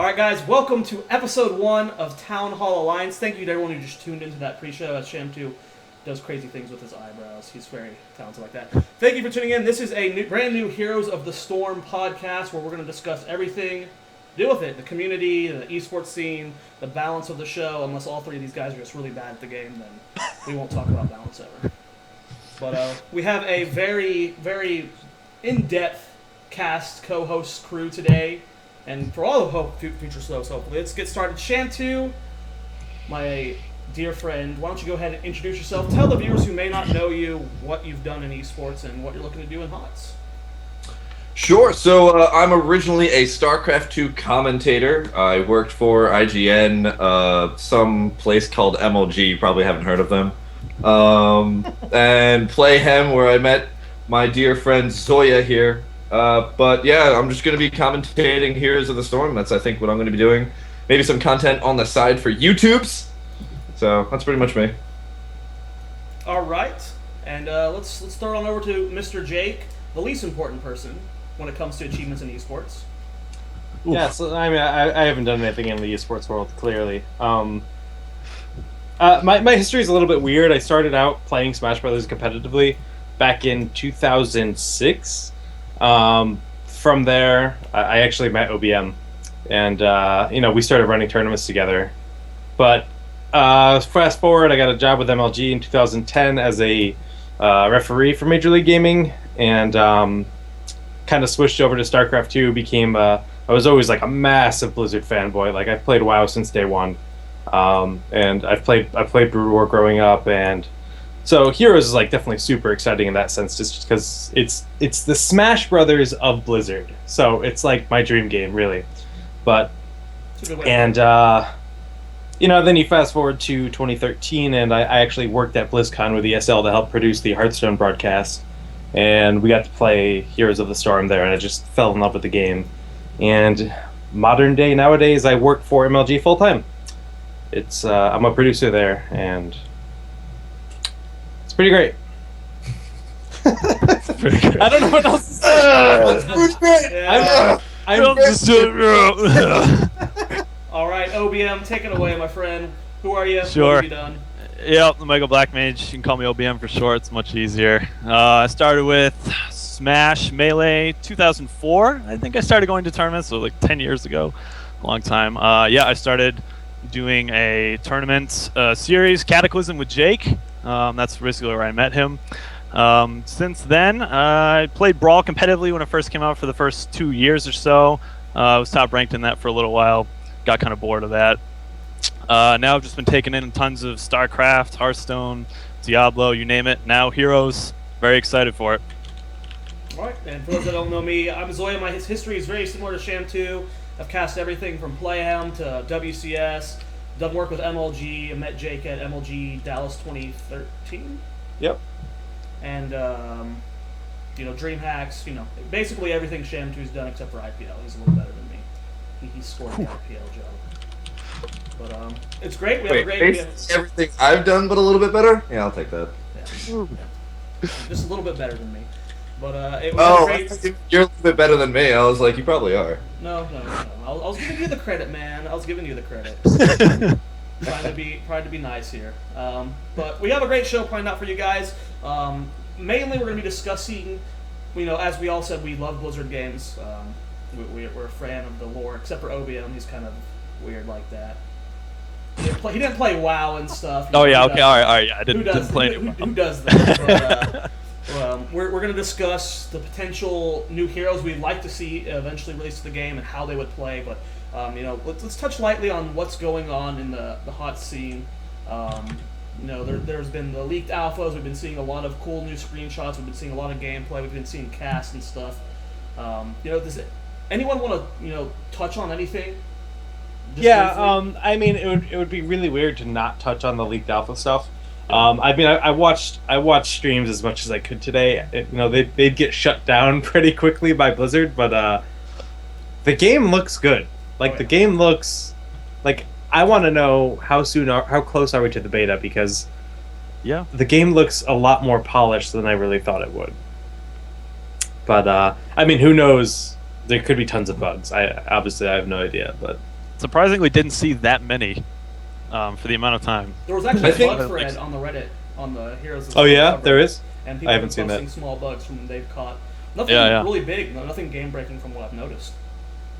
Alright guys, welcome to episode 1 of Town Hall Alliance. Thank you to everyone who just tuned into that pre-show as Sham2 does crazy things with his eyebrows. He's very talented like that. Thank you for tuning in. This is a brand new Heroes of the Storm podcast where we're going to discuss everything to do with it. The community, the esports scene, the balance of the show. Unless all three of these guys are just really bad at the game, then we won't talk about balance ever. But we have a very, very in-depth cast co-host crew today. And for all of future shows, hopefully. Let's get started. Sham2, my dear friend, why don't you go ahead and introduce yourself. Tell the viewers who may not know you what you've done in esports and what you're looking to do in HOTS. Sure. So I'm originally a StarCraft 2 commentator. I worked for IGN, some place called MLG. You probably haven't heard of them. And Playhem, where I met my dear friend Zoya here. But yeah, I'm just going to be commentating Heroes of the Storm. That's, I think, what I'm going to be doing. Maybe some content on the side for YouTubes. So that's pretty much me. All right. And let's throw on over to Mr. Jake, the least important person when it comes to achievements in esports. Yeah, so I mean, I haven't done anything in the esports world, clearly. My history is a little bit weird. I started out playing Smash Brothers competitively back in 2006. From there, I actually met OBM, and we started running tournaments together. But fast forward, I got a job with MLG in 2010 as a referee for Major League Gaming, and kind of switched over to StarCraft 2. I was always like a massive Blizzard fanboy. Like I've played WoW since day one, and I played Brood War growing up, and so Heroes is like definitely super exciting in that sense, just because it's the Smash Brothers of Blizzard. So it's like my dream game, really. But and then you fast forward to 2013, and I actually worked at BlizzCon with ESL to help produce the Hearthstone broadcast, and we got to play Heroes of the Storm there, and I just fell in love with the game. And nowadays, I work for MLG full time. It's I'm a producer there, and it's pretty great. Pretty great. I don't know what else to say. It's great. I'm just All right, OBM, take it away, my friend. Who are you? Sure. What have you done? Yep, the Mega Black Mage. You can call me OBM for short. It's much easier. I started with Smash Melee 2004. I think I started going to tournaments, so like 10 years ago. A long time. I started doing a tournament series, Cataclysm with Jake. That's basically where I met him. Since then, I played Brawl competitively when it first came out for the first 2 years or so. I was top ranked in that for a little while. Got kind of bored of that. Now I've just been taking in tons of StarCraft, Hearthstone, Diablo, you name it. Now Heroes. Very excited for it. All right, and for those that don't know me, I'm Zoya. My history is very similar to Sham2. I've cast everything from Playhem to WCS. Done work with MLG. I met Jake at MLG Dallas 2013. Yep. And DreamHacks. Basically everything Sham2's done except for IPL. He's a little better than me. He scored the IPL job. But it's great. We have a great. Everything I've done, but a little bit better. Yeah, I'll take that. Yeah. Just a little bit better than me. But it was great. You're a little bit better than me. I was like, you probably are. No. I was giving you the credit, man. I was giving you the credit. trying to be nice here. But we have a great show planned out for you guys. Mainly, we're going to be discussing. As we all said, we love Blizzard games. We're a fan of the lore, except for OBM. He's kind of weird like that. He didn't play WoW and stuff. Oh yeah, okay, all right, yeah. I didn't play anymore. Who does that? We're going to discuss the potential new heroes we'd like to see eventually released to the game and how they would play. But let's touch lightly on what's going on in the hot scene. There's been the leaked alphas. We've been seeing a lot of cool new screenshots. We've been seeing a lot of gameplay. We've been seeing casts and stuff. Does anyone want to touch on anything? I mean, it would be really weird to not touch on the leaked alpha stuff. I watched streams as much as I could today. They'd get shut down pretty quickly by Blizzard, but the game looks good. The game looks like. I want to know how close are we to the beta, because the game looks a lot more polished than I really thought it would. But who knows? There could be tons of bugs. I have no idea, but surprisingly didn't see that many for the amount of time. There was actually I think- a bug thread on the Reddit on the Heroes of Oh yeah, Storm there subreddit, is. and people I haven't were seen posting that. small bugs from they've caught. Nothing Yeah. really big, nothing game breaking from what I've noticed.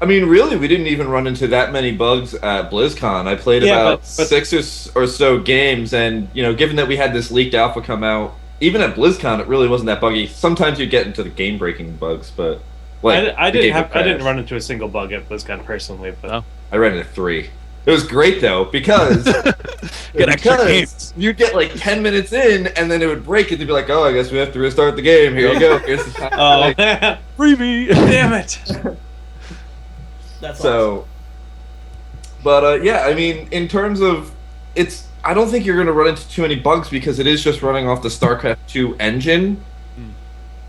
I mean, really, we didn't even run into that many bugs at BlizzCon. I played Yeah, about but- 6 or so games, and given that we had this leaked alpha come out, even at BlizzCon, it really wasn't that buggy. Sometimes you get into the game-breaking bugs, but I the game didn't would crash. run into a single bug at BlizzCon personally, but No. I ran into 3. It was great though because Get extra games. you'd get like 10 minutes in, and then it would break, and they'd be like, "Oh, I guess we have to restart the game. Here you go. Here's the time." oh Like, Freebie! damn it! That's so, but yeah, I mean, in terms of I don't think you're going to run into too many bugs because it is just running off the StarCraft 2 engine.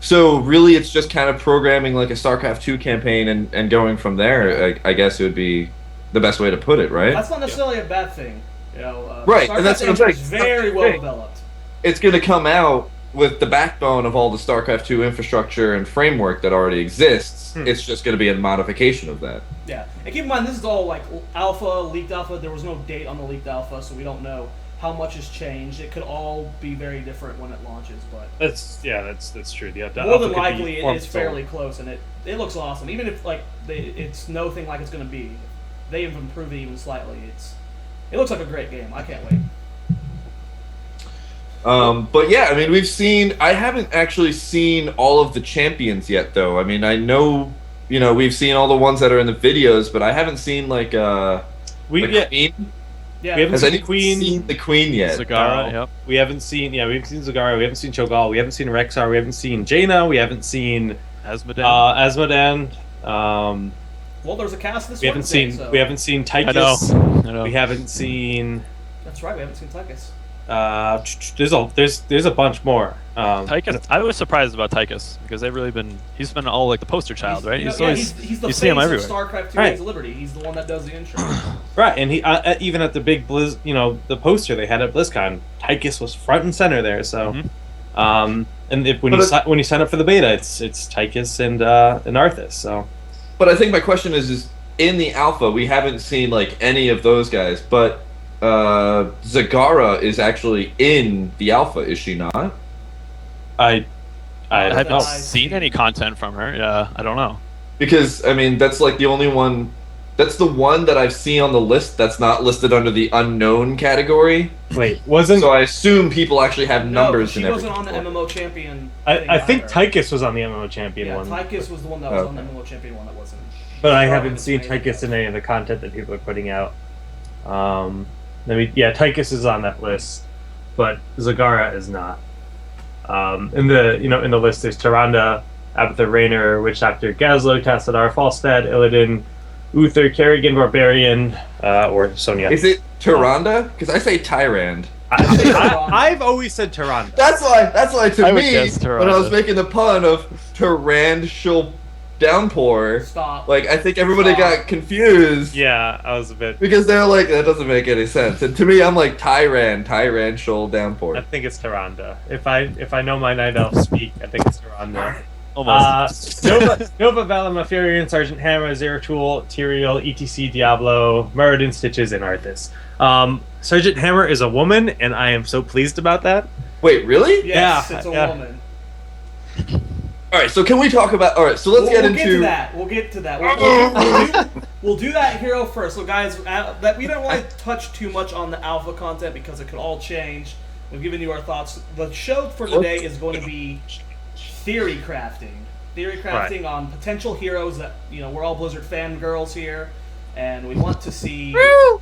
So really, it's just kind of programming like a StarCraft 2 campaign and going from there. I guess it would be the best way to put it, right? That's not necessarily a bad thing. Right, StarCraft and that's what I'm engine is saying. very That's well the thing. developed. It's going to come out with the backbone of all the StarCraft 2 infrastructure and framework that already exists. It's just going to be a modification of that. Yeah, and keep in mind this is all like alpha, leaked alpha. There was no date on the leaked alpha, so we don't know how much has changed. It could all be very different when it launches, but That's true. The more than likely it is fairly close, and it looks awesome. Even if like it's nothing like it's going to be, they have improved it even slightly. It looks like a great game. I can't wait. But yeah, I mean, I haven't actually seen all of the champions yet, though. I mean, I know, we've seen all the ones that are in the videos, but I haven't seen the Queen. Yeah, We haven't Has seen anyone the Queen. seen the Queen yet? Zagara, No. yep. We haven't seen Zagara, we haven't seen Cho'Gall, we haven't seen Rexar, we haven't seen Jaina, we haven't seen Asmodan. Asmodan. well, there's a cast this We haven't Wednesday, seen so we haven't seen I Tychus. know. We haven't seen. That's right. We haven't seen Tychus. There's a bunch more. Tychus, I was surprised about Tychus because he's been all like the poster child, right? He's the you see him face everywhere. of StarCraft 2 Right. Age of Liberty. He's the one that does the intro. Right, and he even at the big the poster they had at BlizzCon, Tychus was front and center there. So, and when you sign up for the beta, it's Tychus and Arthas. So, But I think my question is in the alpha, we haven't seen like any of those guys, but Zagara is actually in the alpha, is she not? I I don't haven't know. seen any content from her. Yeah, I don't know. Because I mean, that's like the only one. That's the one that I've seen on the list that's not listed under the unknown category. Wait, wasn't So I assume people actually have numbers no, and she wasn't everything. on the MMO champion. I think either. Tychus was on the MMO champion Yeah, one, Tychus was the one that was on the Okay. MMO champion one that wasn't. but I Probably haven't the seen same. Tychus in any of the content that people are putting out. Tychus is on that list, but Zagara is not. In the list there's Tyrande, Abitur, Raynor, Witch Doctor, Gazlo, Tassadar, Falstad, Illidan, Uther, Kerrigan, Barbarian, or Sonya. Is it Tyrande? Because I say Tyrande. I've always said Tyrande. That's why to I would me, guess when I was Tyrande. making the pun of torrential downpour, Stop. like I think everybody Stop. got confused. Yeah, I was a bit. Because they're like, that doesn't make any sense. And to me, I'm like, torrential downpour. I think it's Tyrande. If I know my Night Elf speak, I think it's Tyrande. Almost. Nova, Velen, Mafurian, Sergeant Hammer, Zeratul, Tyrael, ETC, Diablo, Muradin, Stitches, and Arthas. Sergeant Hammer is a woman, and I am so pleased about that. Wait, really? Yes, Yeah, it's a yeah. woman. All right, so can we talk about? All right, so let's get We'll into. get to that. We'll do that hero first. So, guys, that we don't want to touch too much on the alpha content because it could all change. We've given you our thoughts. The show for today is going to be theory crafting on potential heroes that we're all Blizzard fangirls here, and we want to see our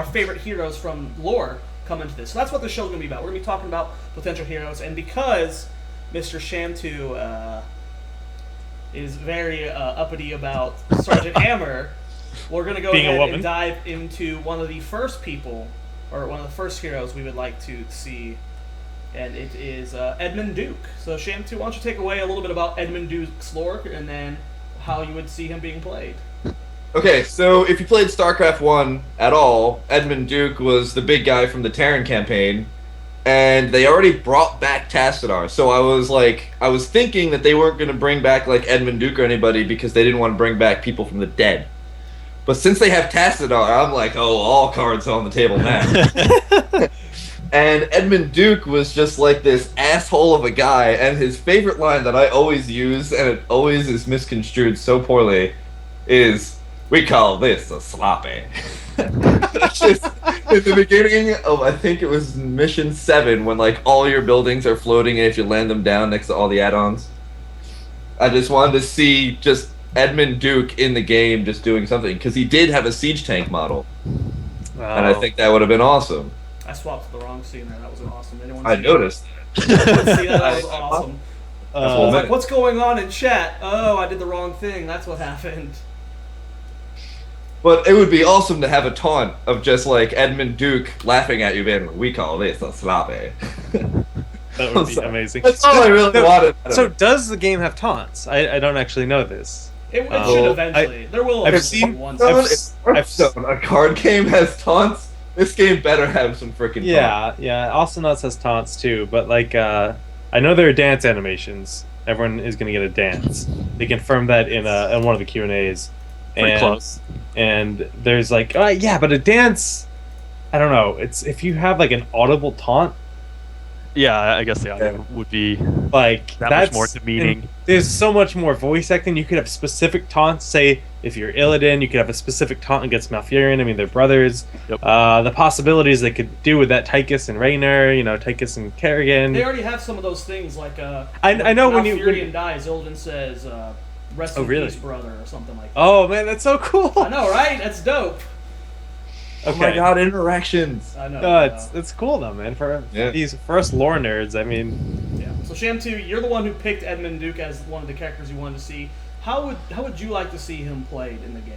favorite heroes from lore come into this. So that's what the show's going to be about. We're going to be talking about potential heroes, and because Mr. Shamtu is very uppity about Sergeant Hammer, we're going to go Being a ahead woman. and dive into one of the first people, or one of the first heroes we would like to see, and it is Edmund Duke. So Shamtu, why don't you take away a little bit about Edmund Duke's lore, and then how you would see him being played. Okay, so if you played StarCraft 1 at all, Edmund Duke was the big guy from the Terran campaign, and they already brought back Tassadar. So I was thinking that they weren't going to bring back like Edmund Duke or anybody because they didn't want to bring back people from the dead. But since they have Tassadar, I'm like, oh, all cards on the table now. And Edmund Duke was just like this asshole of a guy, and his favorite line that I always use, and it always is misconstrued so poorly, is, "We call this a sloppy." That's just at the beginning of, I think it was Mission 7, when like all your buildings are floating, and if you land them down next to all the add-ons. I just wanted to see just Edmund Duke in the game just doing something, because he did have a siege tank model. And I think that would have been awesome. I swapped the wrong scene there. That was awesome. Anyone I see noticed. That? See that? That was awesome. I was like, what's going on in chat? Oh, I did the wrong thing. That's what happened. But it would be awesome to have a taunt of just like Edmund Duke laughing at you, being, "We call this a sloppy." That would be amazing. That's all I really wanted. So does the game have taunts? I don't actually know this. It should eventually. There will. I've seen one. A card game has taunts. This game better have some freaking taunts. Yeah. Astronauts has taunts too, but like I know there are dance animations. Everyone is going to get a dance. They confirmed that in one of the Q&As. Pretty close. And there's like, but a dance. I don't know. It's if you have like an audible taunt. Yeah, I guess the audio would be like that much more demeaning. There's so much more voice acting. You could have specific taunts. Say if you're Illidan, you could have a specific taunt against Malfurion. I mean, they're brothers. Yep. The possibilities they could do with that Tychus and Raynor, Tychus and Kerrigan. They already have some of those things like I know when Malfurion dies, Illidan says "Rest in peace, brother" or something like that. Oh man, that's so cool. I know, right? That's dope. Oh my god, interactions. I know. It's cool though, man. For us lore nerds, I mean. Yeah. So Shamtu, you're the one who picked Edmund Duke as one of the characters you wanted to see. How would you like to see him played in the game?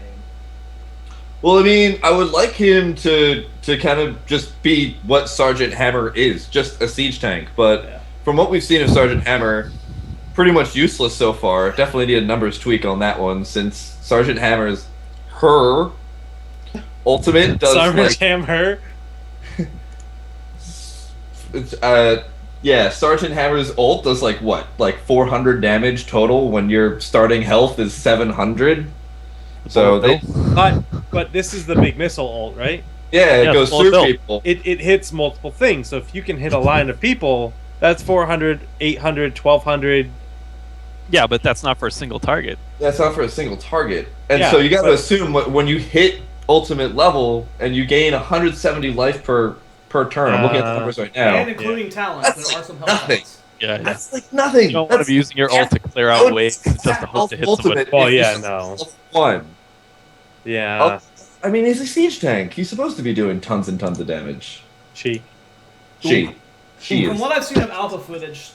Well, I mean, I would like him to kind of just be what Sergeant Hammer is, just a siege tank. But from what we've seen of Sergeant Hammer, pretty much useless so far. Definitely need a numbers tweak on that one, since Sergeant Hammer's ultimate does Sergeant Hammer. Sergeant Hammer's ult does like 400 damage total when your starting health is 700. So but this is the big missile ult, right? Yeah, it goes through people. It hits multiple things. So if you can hit a line of people, that's 400, 800, 1200. Yeah, but that's not for a single target. That's not for a single target. And so you got to assume when you hit ultimate level and you gain 170 life per turn. I'm looking at the numbers right now. And including talents, there are some health talents. Yeah, that's like nothing. You don't want to be using your ult to clear out waves just to hope to hit someone. Well, yeah, no. One. Yeah. I mean, he's a siege tank. He's supposed to be doing tons and tons of damage. She From is. what I've seen of alpha footage,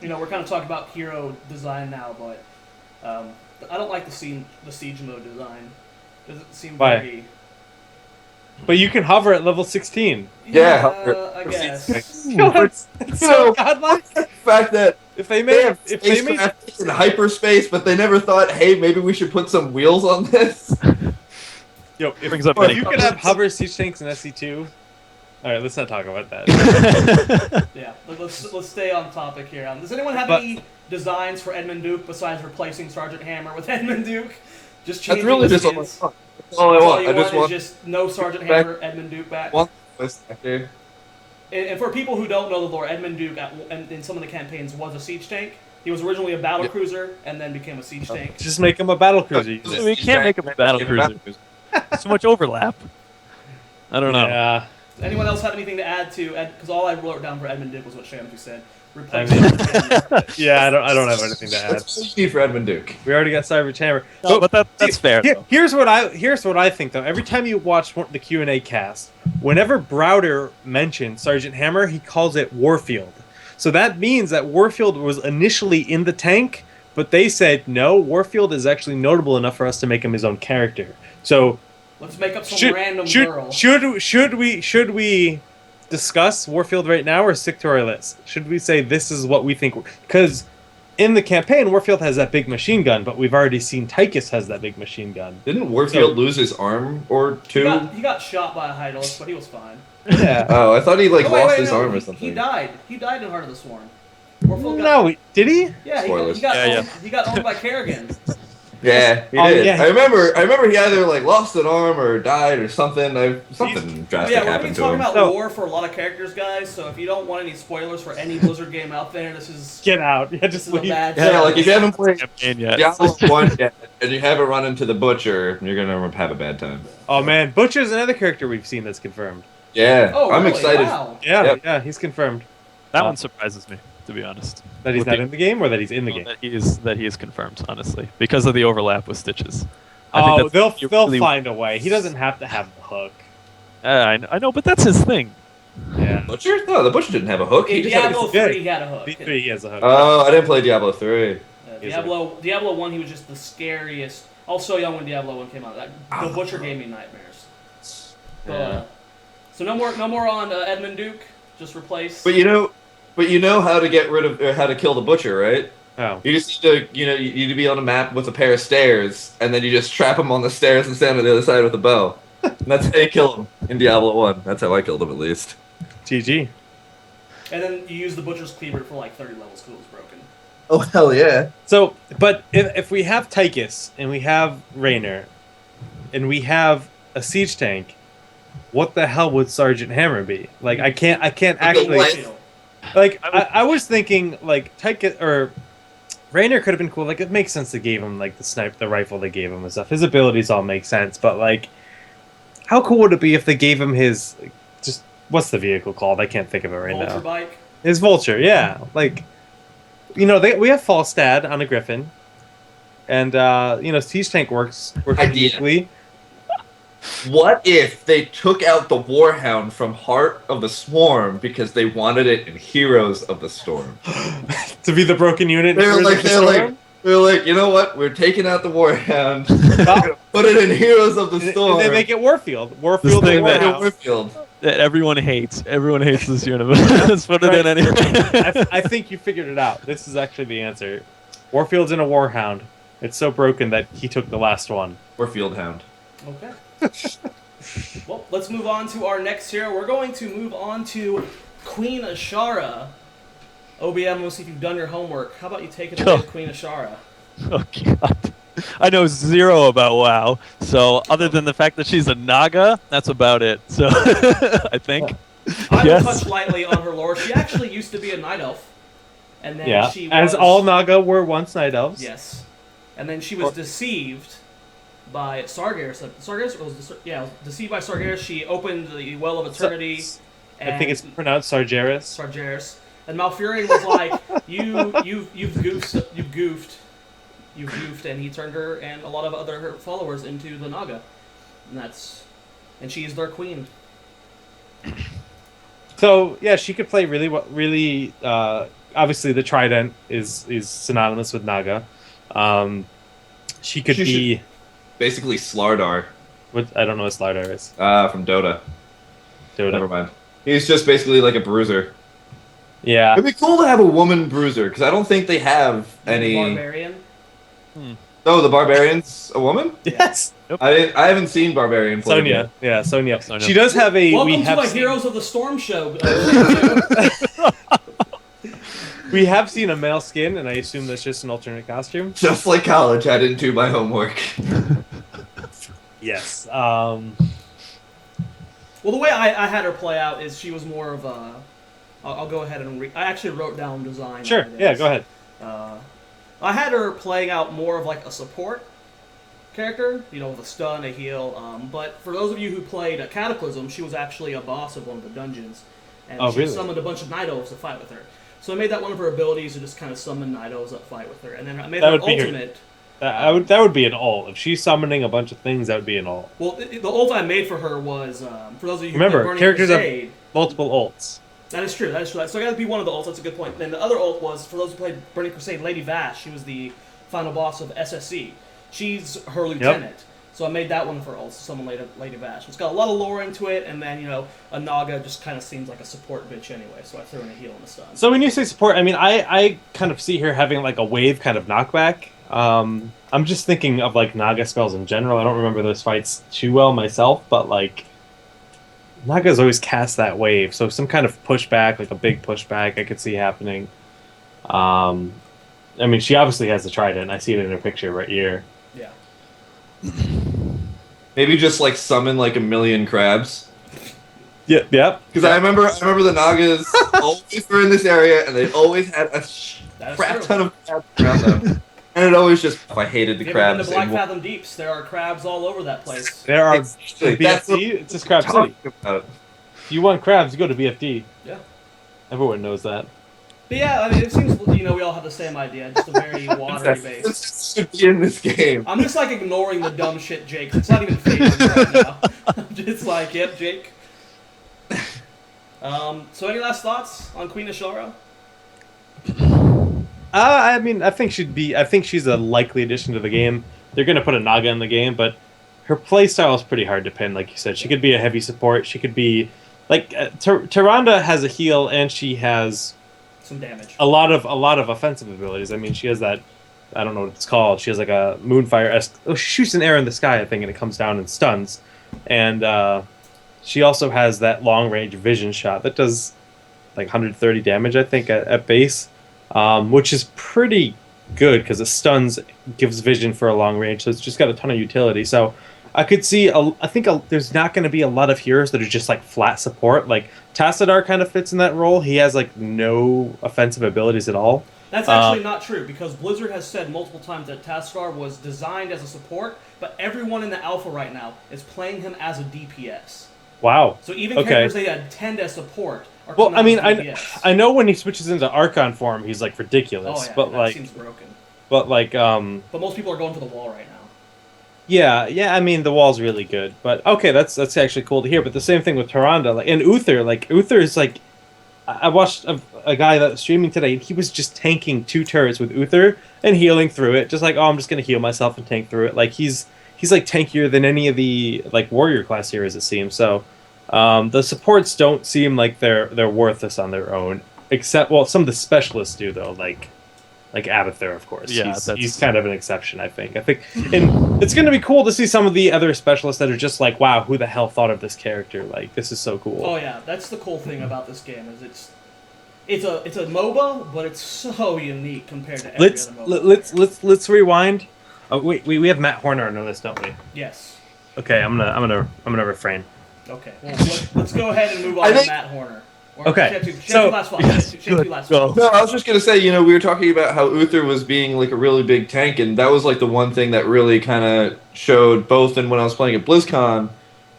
we're kind of talking about hero design now, but I don't like the siege mode design. Does it seem very... But you can hover at level 16. Yeah, I guess. It's so godlike. The fact that if they made in hyperspace, but they never thought, hey, maybe we should put some wheels on this. If you could have hover siege tanks in SC2. All right, let's not talk about that. Yeah, let's stay on topic here. Does anyone have any designs for Edmund Duke besides replacing Sergeant Hammer with Edmund Duke? Just changing the skins. That's all I want. I just want just no Sergeant Hammer, Edmund Duke back. And for people who don't know the lore, Edmund Duke in some of the campaigns was a siege tank. He was originally a battle cruiser and then became a siege tank. Just make him a battle cruiser. We can't make him a battle cruiser. So much overlap. I don't know. Yeah. Does anyone else have anything to add to? Because all I wrote down for Edmund Duke was what Shamtu said. I don't have anything to add. What's for Edmund Duke? We already got Cyber Hammer. No, but that's fair. Here's what I think though. Every time you watch the Q&A cast, whenever Browder mentions Sergeant Hammer, he calls it Warfield. So that means that Warfield was initially in the tank, but they said no. Warfield is actually notable enough for us to make him his own character. So let's make up some random girl. Should we discuss Warfield right now or stick to our list? Should we say this is what we think? Because in the campaign, Warfield has that big machine gun, but we've already seen Tychus has that big machine gun. Didn't Warfield lose his arm or two? He got shot by a Hydalis, but he was fine. Yeah. Oh, I thought he lost his arm or something. He died. He died in Heart of the Swarm. Did he? Yeah, he got owned by Kerrigan. Yeah, he Oh, did. yeah. I remember he either like lost an arm or died or something. Something drastic Yeah, we're gonna be happened to talking him. about So- lore for a lot of characters, guys. So if you don't want any spoilers for any Blizzard game out there, this is Get out. Yeah, this just is a leave. bad. Yeah, like if you haven't played Campaign yet. Diablo 1 yet and you haven't run into the Butcher, you're gonna have a bad time. Oh man, Butcher's another character we've seen that's confirmed. Yeah, Oh, I'm really? excited. Wow. Yeah, Yep. yeah, he's confirmed. That Uh, one surprises me, to be honest. That he's With not the- in the game, or that he's in the No, game. that he is confirmed, honestly, because of the overlap with Stitches. I think Oh, that's they'll really- find a way. He doesn't have to have the hook. I know, but that's his thing. Yeah. Butcher? No, the Butcher didn't have a hook. He In just had Diablo a... 3, he had a hook. V3, he has a hook. Oh, I didn't play Diablo 3. Diablo 1, he was just the scariest. I was so young when Diablo 1 came out. The Ah. Butcher gave me nightmares. But, Yeah. so no more on Edmund Duke. Just replace. But you know how to get rid of or how to kill the Butcher, right? Oh. You just need to, you need to be on a map with a pair of stairs, and then you just trap him on the stairs and stand on the other side with a bow. And that's how you kill him in Diablo 1. That's how I killed him, at least. GG. And then you use the Butcher's Cleaver for like 30 levels because it was broken. Oh, hell yeah. So, but if we have Tychus and we have Raynor and we have a siege tank, what the hell would Sergeant Hammer be? Like, I can't actually. what? Like, I was thinking like Tychus or Raynor could have been cool. Like, it makes sense they gave him like the rifle they gave him and stuff. His abilities all make sense, but like, how cool would it be if they gave him his just what's the vehicle called? I can't think of it right Vulture now. bike. His Vulture, yeah. Like, we have Falstad on a Griffin, and Siege Tank works Idea. uniquely. What if they took out the Warhound from Heart of the Swarm because they wanted it in Heroes of the Storm? To be the broken unit. They're Heroes like, of the they're Storm? like, you know what? We're taking out the Warhound. We're gonna put it in Heroes of the And Storm. they make it Warfield. This Warfield thing and that- Warhound. Warfield. That everyone hates. Everyone hates this universe. Let's put it in anyway. I think you figured it out. This is actually the answer. Warfield's in a Warhound. It's so broken that he took the last one. Warfield Hound. Okay. Well, let's move on to our next hero. We're going to move on to Queen Ishara. OBM, we'll see if you've done your homework. How about you take it away with Queen Ishara? Oh god. I know zero about WoW, so other than the fact that she's a Naga, that's about it. So I think. I will Yes. touch lightly on her lore. She actually used to be a night elf, and then Yeah. she As was, all Naga were once Night Elves. yes, and then she was deceived by Sargeras. Sargeras was deceived by Sargeras. She opened the Well of Eternity. I think it's pronounced Sargeras. Sargeras. And Malfurion was like, you've goofed, and he turned her and a lot of other followers into the Naga, and she's their queen. So yeah, she could play really. Obviously, the Trident is synonymous with Naga. She could She be. Basically Slardar What I don't know what Slardar is. from Dota. Dota. Never mind. He's just basically like a bruiser. Yeah. It'd be cool to have a woman bruiser, because I don't think they have any... Barbarian. Oh, the Barbarian's a woman? Yes. I haven't seen Barbarian play. Sonya. Yeah, Sonya. Sonya. She does have a. Welcome we to have my seen, Heroes of the Storm show. We have seen a male skin, and I assume that's just an alternate costume. Just like college, I didn't do my homework. Yes. Well, the way I had her play out is she was more of a. I'll go ahead and I actually wrote down design. Sure. on Yeah. this. Go ahead. I had her playing out more of like a support character, with a stun, a heal. But for those of you who played Cataclysm, she was actually a boss of one of the dungeons, and Oh, she really? summoned a bunch of night elves to fight with her. So I made that one of her abilities to just kind of summon night elves that fight with her, and then I made That her would be her- ultimate. That would be an ult. If she's summoning a bunch of things, that would be an ult. Well, the ult I made for her was for those of you who Remember, played Burning characters have- Crusade. Multiple ults. That is true. So I got to be one of the ults. That's a good point. Then the other ult was for those who played Burning Crusade. Lady Vash. She was the final boss of SSC. She's her lieutenant. So I made that one for ults. Someone Lady Vash. It's got a lot of lore into it, and then a Naga just kind of seems like a support bitch anyway. So I threw in a heal and a stun. So when you say support, I mean I kind of see her having like a wave kind of knockback. I'm just thinking of like Naga spells in general. I don't remember those fights too well myself, but like Naga's always cast that wave, so some kind of pushback, like a big pushback, I could see happening. I mean, she obviously has the trident. I see it in her picture right here. Yeah. Maybe just like summon like a million crabs. Yeah, yeah. Because I remember the Nagas always were in this area, and they always had a crap true. ton of crabs around them. And it always just, I hated the If you ever been crabs. to Black Fathom Deeps, there are crabs all over that place. There are Exactly. BFD. That's what It's just Crab City. talking about. If you want crabs, you go to BFD. Yeah. Everyone knows that. But yeah, I mean, it seems, we all have the same idea, just a very watery base. This should be in this game. I'm just, like, ignoring the dumb shit Jake. It's not even favoring right now. I'm just like, yep, Jake. So any last thoughts on Queen Ishara? I mean, I think she's a likely addition to the game. They're going to put a Naga in the game, but her playstyle is pretty hard to pin, like you said. She could be a heavy support. She could be... Like, Tyrande has a heal, and she has... Some damage. A lot of offensive abilities. I mean, she has that... I don't know what it's called. She has like a Moonfire-esque... Oh, she shoots an arrow in the sky, I think, and it comes down and stuns. And she also has that long-range vision shot that does like 130 damage, I think, at base. Which is pretty good because it stuns, gives vision for a long range, so it's just got a ton of utility. So I could see, there's not going to be a lot of heroes that are just like flat support. Like Tassadar kind of fits in that role. He has like no offensive abilities at all. That's actually not true, because Blizzard has said multiple times that Tassadar was designed as a support, but everyone in the alpha right now is playing him as a DPS. Wow. So even characters they intend as support are well, I mean, DPS. I know when he switches into Archon form, he's like ridiculous. Oh yeah, but that like, seems broken. But like, But most people are going for the wall right now. Yeah. I mean, the wall's really good, but okay, that's actually cool to hear. But the same thing with Tyrande, like, and Uther. Like, Uther is like, I watched a guy that was streaming today, and he was just tanking 2 turrets with Uther and healing through it. Just like, oh, I'm just gonna heal myself and tank through it. Like he's like tankier than any of the like warrior class heroes, it seems. So. The supports don't seem like they're worthless on their own, except some of the specialists do though, like Abitur, of course. Yeah, he's kind of an exception, I think. And it's going to be cool to see some of the other specialists that are just like, wow, who the hell thought of this character? Like, this is so cool. Oh yeah, that's the cool thing about this game is it's a MOBA, but it's so unique compared to every other MOBA. Let's rewind. Oh wait, we have Matt Horner on the list, don't we? Yes. Okay, I'm gonna refrain. Okay, well, let's go ahead and move on to Matt Horner. Okay, so last one. No, I was just gonna say, we were talking about how Uther was being like a really big tank, and that was like the one thing that really kind of showed both in when I was playing at BlizzCon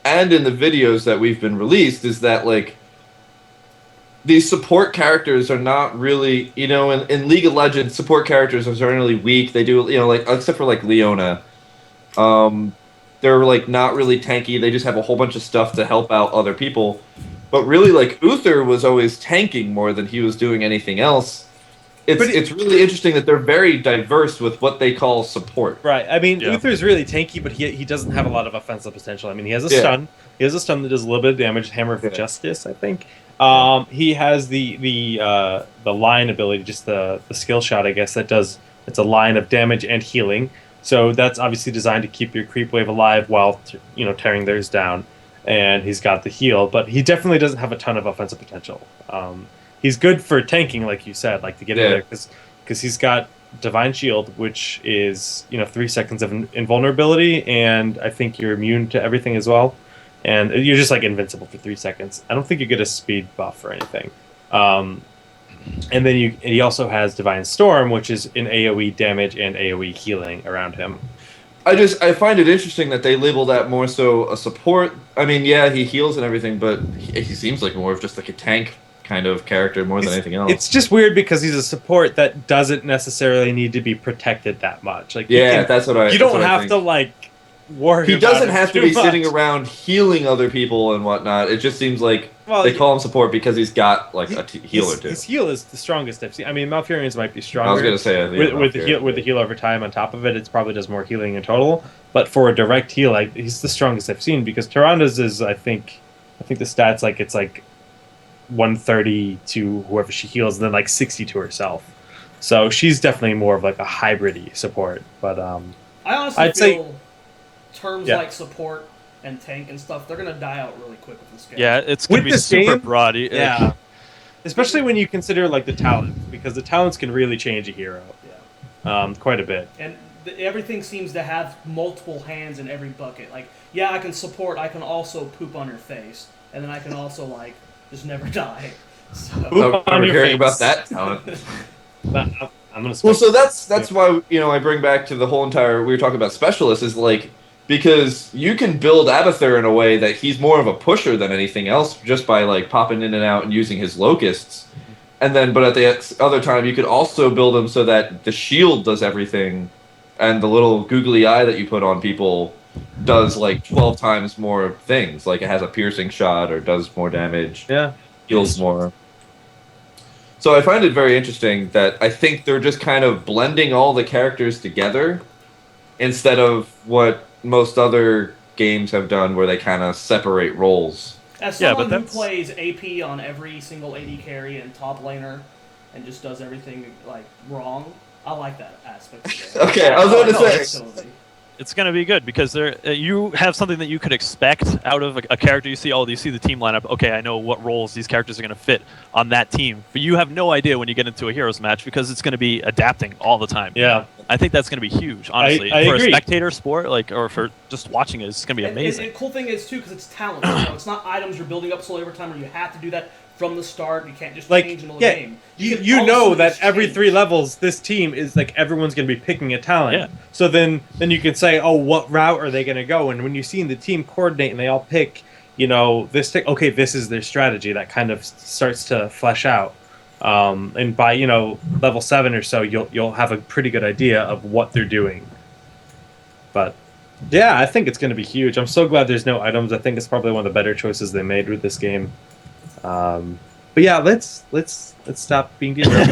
and in the videos that we've been released, is that like these support characters are not really, in League of Legends, support characters are generally weak. They do, like except for like Leona. They're like not really tanky. They just have a whole bunch of stuff to help out other people. But really, like Uther was always tanking more than he was doing anything else. It's really interesting that they're very diverse with what they call support. Right. I mean, Uther's really tanky, but he doesn't have a lot of offensive potential. I mean, he has a stun. He has a stun that does a little bit of damage. Hammer of Justice, I think. He has the line ability, just the skill shot, I guess, that does. It's a line of damage and healing. So that's obviously designed to keep your creep wave alive while tearing theirs down. And he's got the heal, but he definitely doesn't have a ton of offensive potential. He's good for tanking, like you said, like to get in there, because he's got Divine Shield, which is 3 seconds of invulnerability, and I think you're immune to everything as well. And you're just like invincible for 3 seconds. I don't think you get a speed buff or anything. And then he also has Divine Storm, which is an AoE damage and AoE healing around him. I find it interesting that they label that more so a support. I mean, yeah, he heals and everything, but he seems like more of just like a tank kind of character more than anything else. It's just weird because he's a support that doesn't necessarily need to be protected that much. Like, that's what I. You don't have to like worry. He doesn't have to be much. sitting around healing other people and whatnot. It just seems like they call him support because he's got like a healer too. His heal is the strongest I've seen. I mean, Malfurions might be stronger. I was gonna say with the heal over time on top of it, it probably does more healing in total. But for a direct heal, he's the strongest I've seen, because Tyrande's is I think the stats it's like 130 to whoever she heals, and then like 60 to herself. So she's definitely more of like a hybrid-y support. But I honestly feel terms like support and tank and stuff, they're gonna die out really quick with this game. Yeah, it's gonna be super broad. Yeah, especially when you consider like the talents, because the talents can really change a hero. Yeah, quite a bit. And everything seems to have multiple hands in every bucket. Like, yeah, I can support. I can also poop on your face, and then I can also like just never die. So. I'm hearing about that talent. I'm gonna. Well, so that's why I bring back to the whole entire. We were talking about specialists is like because you can build Abitur in a way that he's more of a pusher than anything else, just by like popping in and out and using his locusts. And then, but at the other time, you could also build him so that the shield does everything, and the little googly eye that you put on people does like 12 times more things. Like it has a piercing shot or does more damage. Yeah, heals more. So I find it very interesting that I think they're just kind of blending all the characters together instead of what most other games have done, where they kind of separate roles. As someone who plays AP on every single AD carry and top laner, and just does everything like wrong, I like that aspect of it. Okay, I was going to say. It's going to be good because you have something that you could expect out of a character you see. Oh, you see the team lineup. Okay, I know what roles these characters are going to fit on that team. But you have no idea when you get into a heroes match because it's going to be adapting all the time. Yeah, I think that's going to be huge. Honestly, I for agree. a spectator sport, or for just watching it, it's going to be amazing. The cool thing is too because it's talent. It's not items you're building up slowly over time, where you have to do that from the start. You can't just change in the game. You know that every 3 levels, this team is like everyone's going to be picking a talent. Yeah. So then you can say, oh, what route are they going to go? And when you see the team coordinate and they all pick, this okay, this is their strategy. That kind of starts to flesh out. And by level 7 or so, you'll have a pretty good idea of what they're doing. But yeah, I think it's going to be huge. I'm so glad there's no items. I think it's probably one of the better choices they made with this game. But yeah, let's stop being derailed.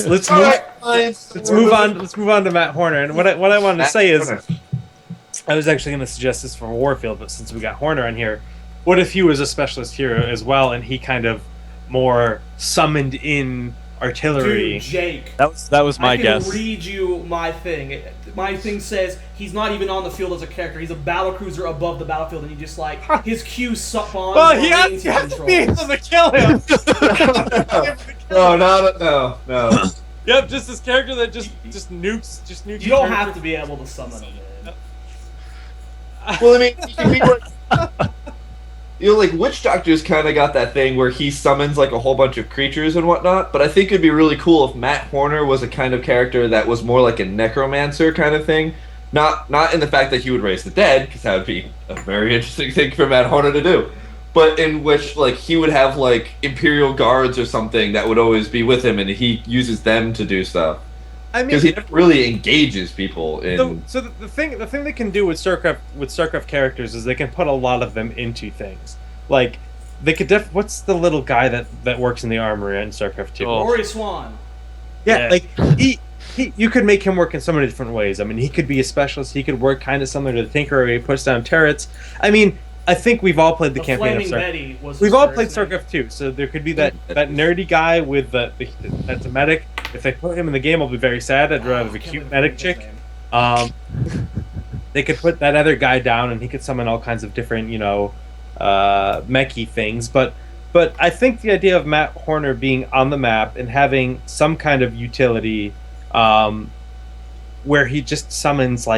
Let's move on. Let's move on to Matt Horner. And what I wanted to say is, I was actually going to suggest this for Warfield, but since we got Horner on here, what if he was a specialist hero as well, and he kind of more summoned in artillery? Dude, Jake. That was my guess. I can read you my thing. My thing says he's not even on the field as a character. He's a battlecruiser above the battlefield, and he just like his Q spawns. Well, he has to be able to kill him. No. Yep, just this character that just nukes. You don't have to be able to summon him. Well, I mean, you can be like Witch Doctor's kind of got that thing where he summons like a whole bunch of creatures and whatnot, but I think it'd be really cool if Matt Horner was a kind of character that was more like a necromancer kind of thing. Not in the fact that he would raise the dead, because that would be a very interesting thing for Matt Horner to do, but in which like he would have like Imperial Guards or something that would always be with him, and he uses them to do stuff. I mean, because he never really engages people in. So the thing they can do with StarCraft characters is they can put a lot of them into things. Like they could what's the little guy that works in the armory in StarCraft 2? Ori Swan. Yeah, like he you could make him work in so many different ways. I mean, he could be a specialist. He could work kind of similar to the Tinker, where he puts down turrets. I mean, I think we've all played the campaign of StarCraft. We've all played StarCraft 2, so there could be that nerdy guy with that's a medic. If they put him in the game, I'll be very sad. I'd rather have a cute medic chick. They could put that other guy down, and he could summon all kinds of different, mechy things. But I think the idea of Matt Horner being on the map and having some kind of utility, where he just summons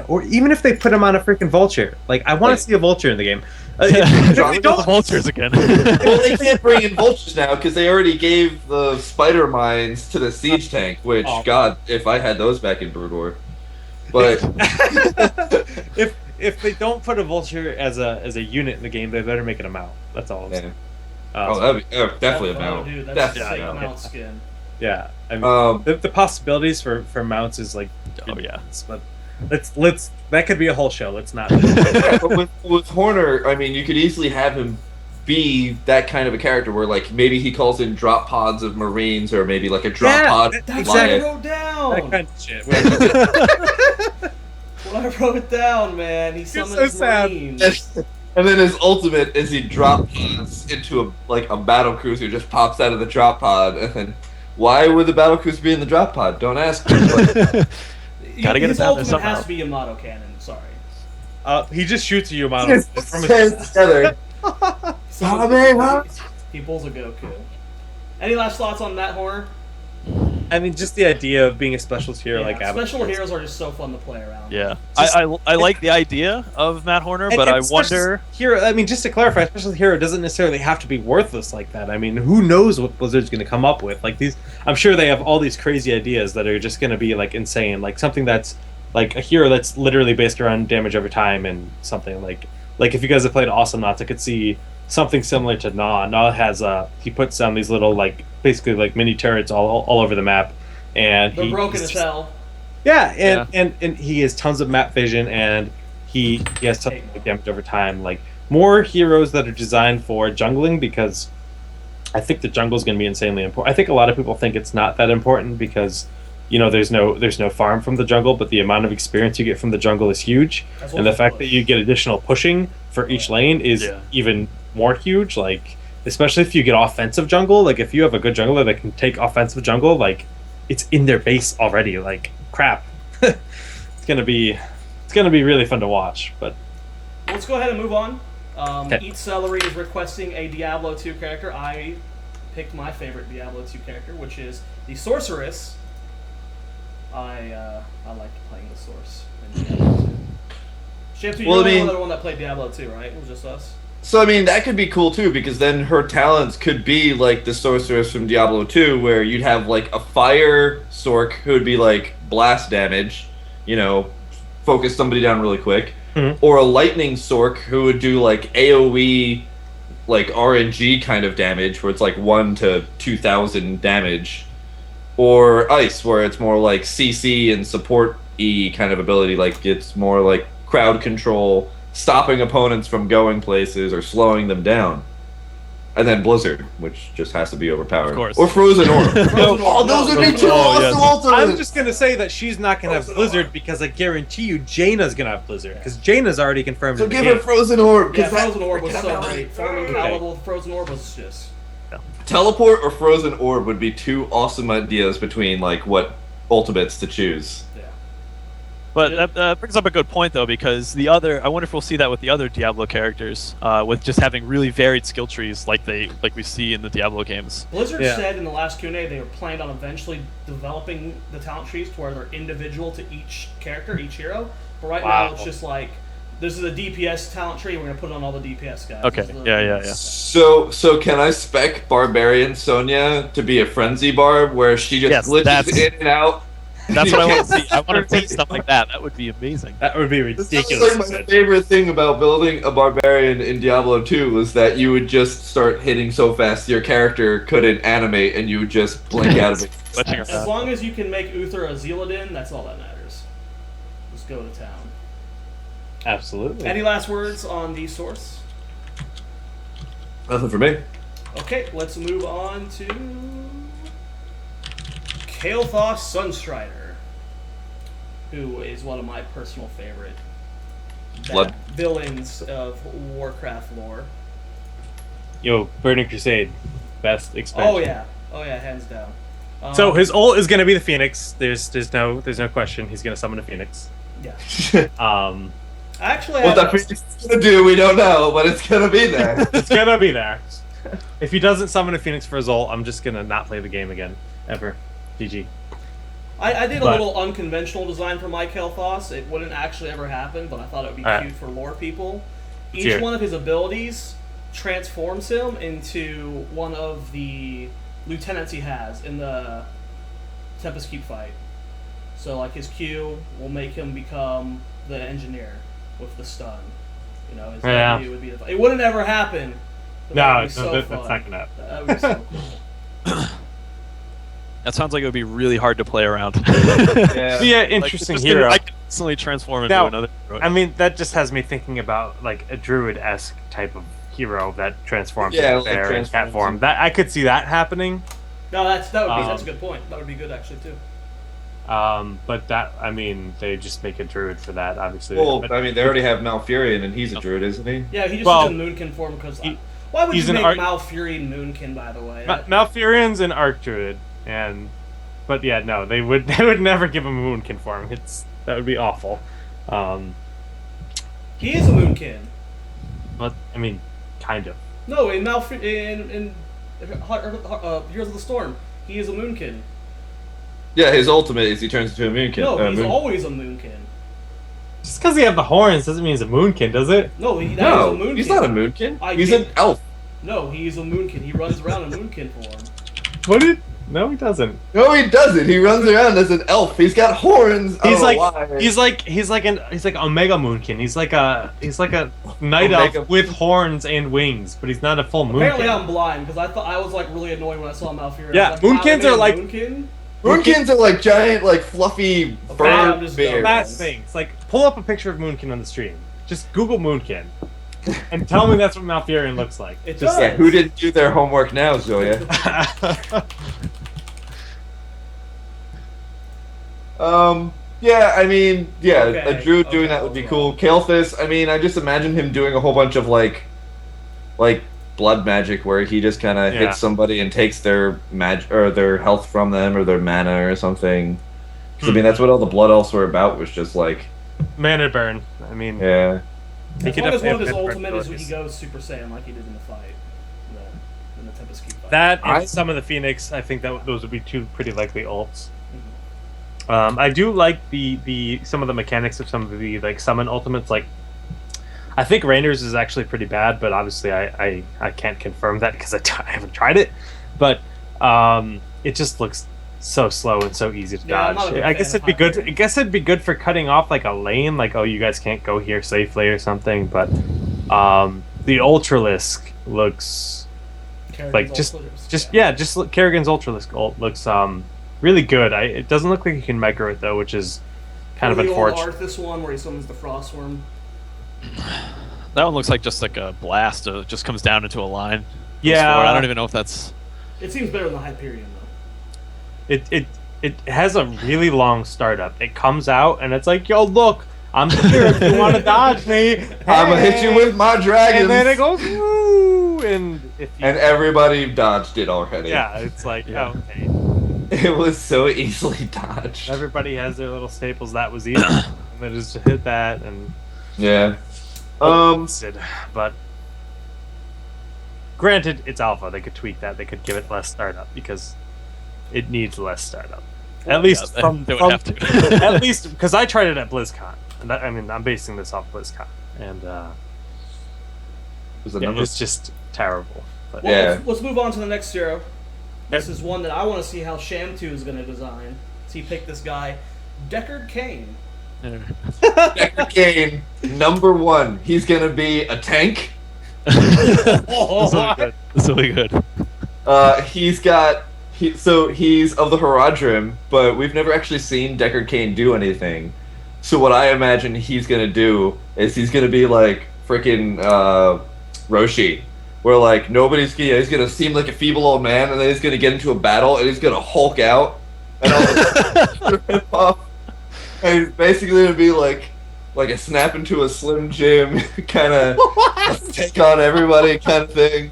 or even if they put him on a freaking vulture, I want to see a vulture in the game. The vultures again. Well, they can't bring in vultures now because they already gave the spider mines to the siege tank. Which, God, if I had those back in Brood War. But if they don't put a vulture as a unit in the game, they better make it a mount. That's all I'm saying. That'd be definitely a mount. Dude, that's definitely a mount skin. Yeah, I mean, the possibilities for mounts is but let's that could be a whole show. Let's not. But with Horner, I mean, you could easily have him be that kind of a character where maybe he calls in drop pods of Marines, or maybe like a drop pod. That's what I wrote down. That kind of shit. What I wrote down, man. He summons Marines. And then his ultimate is he drop pods into a battle cruiser, just pops out of the drop pod, and then why would the battle cruiser be in the drop pod? Don't ask me. Gotta get it down there somehow. Has to be Yamato cannon. Sorry. He just shoots a Yamato from his hands together. He pulls a Goku. Any last thoughts on Matt Horner? I mean, just the idea of being a specialist hero like Abitur. special heroes are just so fun to play around. Yeah, Just- I like the idea of Matt Horner, but I wonder. Hero. I mean, just to clarify, specialist hero doesn't necessarily have to be worthless like that. I mean, who knows what Blizzard's going to come up with? Like these, I'm sure they have all these crazy ideas that are just going to be like insane. Like something that's like a hero that's literally based around damage over time, and something like if you guys have played Awesome Knots, I could see something similar to Gnaw. Gnaw has he puts down these little like basically like mini turrets all over the map, and They're broken as hell. Yeah, and he has tons of map vision, and he has tons of damage over time. Like more heroes that are designed for jungling, because I think the jungle is going to be insanely important. I think a lot of people think it's not that important because there's no farm from the jungle, but the amount of experience you get from the jungle is huge, and the fact that you get additional pushing for each lane is even more huge. Like especially if you get offensive jungle, like if you have a good jungler that can take offensive jungle, like it's in their base already. Like crap, it's gonna be really fun to watch. But let's go ahead and move on. Okay. Eat Celery is requesting a Diablo 2 character. I picked my favorite Diablo 2 character, which is the Sorceress. I liked playing the Source in Diablo 2. Shampoo, you're the only one that played Diablo 2, right? It was just us. So I mean that could be cool too, because then her talents could be like the sorceress from Diablo 2, where you'd have like a fire sorc who would be like blast damage, focus somebody down really quick, or a lightning sorc who would do like AoE, like RNG kind of damage, where it's like 1 to 2,000 damage, or ice, where it's more like CC and support E kind of ability, like it's more like crowd control, stopping opponents from going places or slowing them down. And then Blizzard, which just has to be overpowered. Of course. Or Frozen Orb. Those would be two awesome alternates. I'm just gonna say that she's not gonna have Blizzard because I guarantee you Jaina's gonna have Blizzard, because Jaina's already confirmed. So give her Frozen Orb. Yeah, Frozen Orb was so great. Farming Cal level Frozen Orb was just... Teleport or Frozen Orb would be two awesome ideas between like what ultimates to choose. But that brings up a good point, though, because I wonder if we'll see that with the other Diablo characters, with just having really varied skill trees like we see in the Diablo games. Blizzard said in the last Q&A they were planning on eventually developing the talent trees to where they're individual to each character, each hero. But right now it's just like, this is a DPS talent tree, we're going to put it on all the DPS guys. Okay, yeah. So can I spec Barbarian Sonya to be a Frenzy Barb, where she just glitches in and out? That's what I want to see. I want to see stuff like that. That would be amazing. That would be ridiculous. Like my favorite thing about building a barbarian in Diablo 2 was that you would just start hitting so fast your character couldn't animate, and you would just blink out of it. As long as you can make Uther a Zealot in, that's all that matters. Just go to town. Absolutely. Any last words on the source? Nothing for me. Okay, let's move on to Kaelthas Sunstrider, who is one of my personal favorite villains of Warcraft lore. Yo, Burning Crusade, best expansion. Oh yeah, hands down. So his ult is gonna be the Phoenix. There's no question. He's gonna summon a Phoenix. Yeah. Actually, what that Phoenix is gonna do, we don't know, but it's gonna be there. It's gonna be there. If he doesn't summon a Phoenix for his ult, I'm just gonna not play the game again, ever. GG. I did a little unconventional design for my Kaelthas. It wouldn't actually ever happen, but I thought it would be cute for lore people. Each one of his abilities transforms him into one of the lieutenants he has in the Tempest Keep fight. So, like, his Q will make him become the engineer with the stun. His W would be the... It wouldn't ever happen. That's not gonna happen. That would be so cool. That sounds like it would be really hard to play around. Yeah, interesting hero. I can instantly transform into another hero. I mean, that just has me thinking about like a druid-esque type of hero that transforms into bear and cat form. That I could see that happening. No, that's a good point. That would be good actually too. But they just make a druid for that, obviously. Well, they already have Malfurion, and he's a druid, isn't he? Yeah, he just did a Moonkin form because. Why would you make Malfurion Moonkin? By the way, Malfurion's an arc druid. But yeah, no, they would never give him a Moonkin form. That would be awful. He is a Moonkin. But kind of. No, in Heroes of the Storm, he is a Moonkin. Yeah, his ultimate is he turns into a moonkin. No, he's always a moonkin. Just because he have the horns doesn't mean he's a moonkin, does it? No, he's a No, moonkin. he's not a moonkin. I He's get- an elf. No, he's a moonkin. He runs around in moonkin form. What did? No, he doesn't. No, he doesn't. He runs around as an elf. He's got horns. I He's don't like know why. he's like Omega Moonkin. He's like a night Omega- elf with horns and wings, but he's not a full Apparently, moonkin. I'm blind because I thought I was like really annoyed when I saw Malfurion. Yeah, I was like, moonkins wow, are like- moonkin. Moonkins are like giant, like fluffy I'm bird just bears. That things. Like, pull up a picture of Moonkin on the stream. Just Google Moonkin, and tell me that's what Malfurion looks like. It Just does. Yeah, who didn't do their homework now, Zoya? Yeah, I mean, yeah, Okay, a druid doing okay, that would be okay. cool. Kaelthas, I mean, I just imagine him doing a whole bunch of like blood magic where he just kind of Yeah. hits somebody and takes their or their health from them or their mana or something. 'Cause, I mean, that's what all the blood elves were about, was just like, Mana burn. I mean, yeah. he As could long as definitely one of his have ultimate is when abilities. he goes Super Saiyan like he did in the fight, in the Tempest Keep fight. That and I- some of the Phoenix, I think that those would be two pretty likely ults. I do like the some of the mechanics of some of the like summon ultimates. Like, I think Rainer's is actually pretty bad, but obviously I can't confirm that because I haven't tried it. But it just looks so slow and so easy to Yeah, I'm not a dodge. big I guess fan it'd be of good. Hyperion. I guess it'd be good for cutting off like a lane, like, oh, you guys can't go here safely or something. But the Ultralisk looks Kerrigan's like just Kerrigan's Ultralisk ult looks really good. It doesn't look like you can micro it though, which is kind of the unfortunate. old Arthas one where he summons the Frostworm. That one looks like just like a blast. It just comes down into a line. Goes Yeah. forward. I don't even know if that's. It seems better than the Hyperion though. It has a really long startup. It comes out and it's like, yo, look, I'm here if you want to dodge me. I'm gonna hit you with my dragons. And then it goes, woo! And if you, And everybody dodged it already. yeah, it's like, Yeah. oh, okay. It was so easily dodged. Everybody has their little staples. That was easy. And then just hit that and Yeah. but granted, it's alpha. They could tweak that. They could give it less startup because it needs less startup. At least Yeah, from they would have to. at least because I tried it at BlizzCon, and I mean I'm basing this off BlizzCon, and Was the yeah, number? it's just terrible. But Well, Yeah. let's move on to the next hero. This is one that I want to see how Shamtu is going to design. So he picked this guy, Deckard Cain. Deckard Cain, #1. He's gonna be a tank. This will be good. This will be good. He's of the Haradrim, but we've never actually seen Deckard Cain do anything. So what I imagine he's gonna do is he's gonna be like freaking Roshi, where like he's gonna seem like a feeble old man, and then he's gonna get into a battle and he's gonna Hulk out and all rip off, and he's basically gonna be like a snap into a Slim Jim kind of take on everybody kind of thing.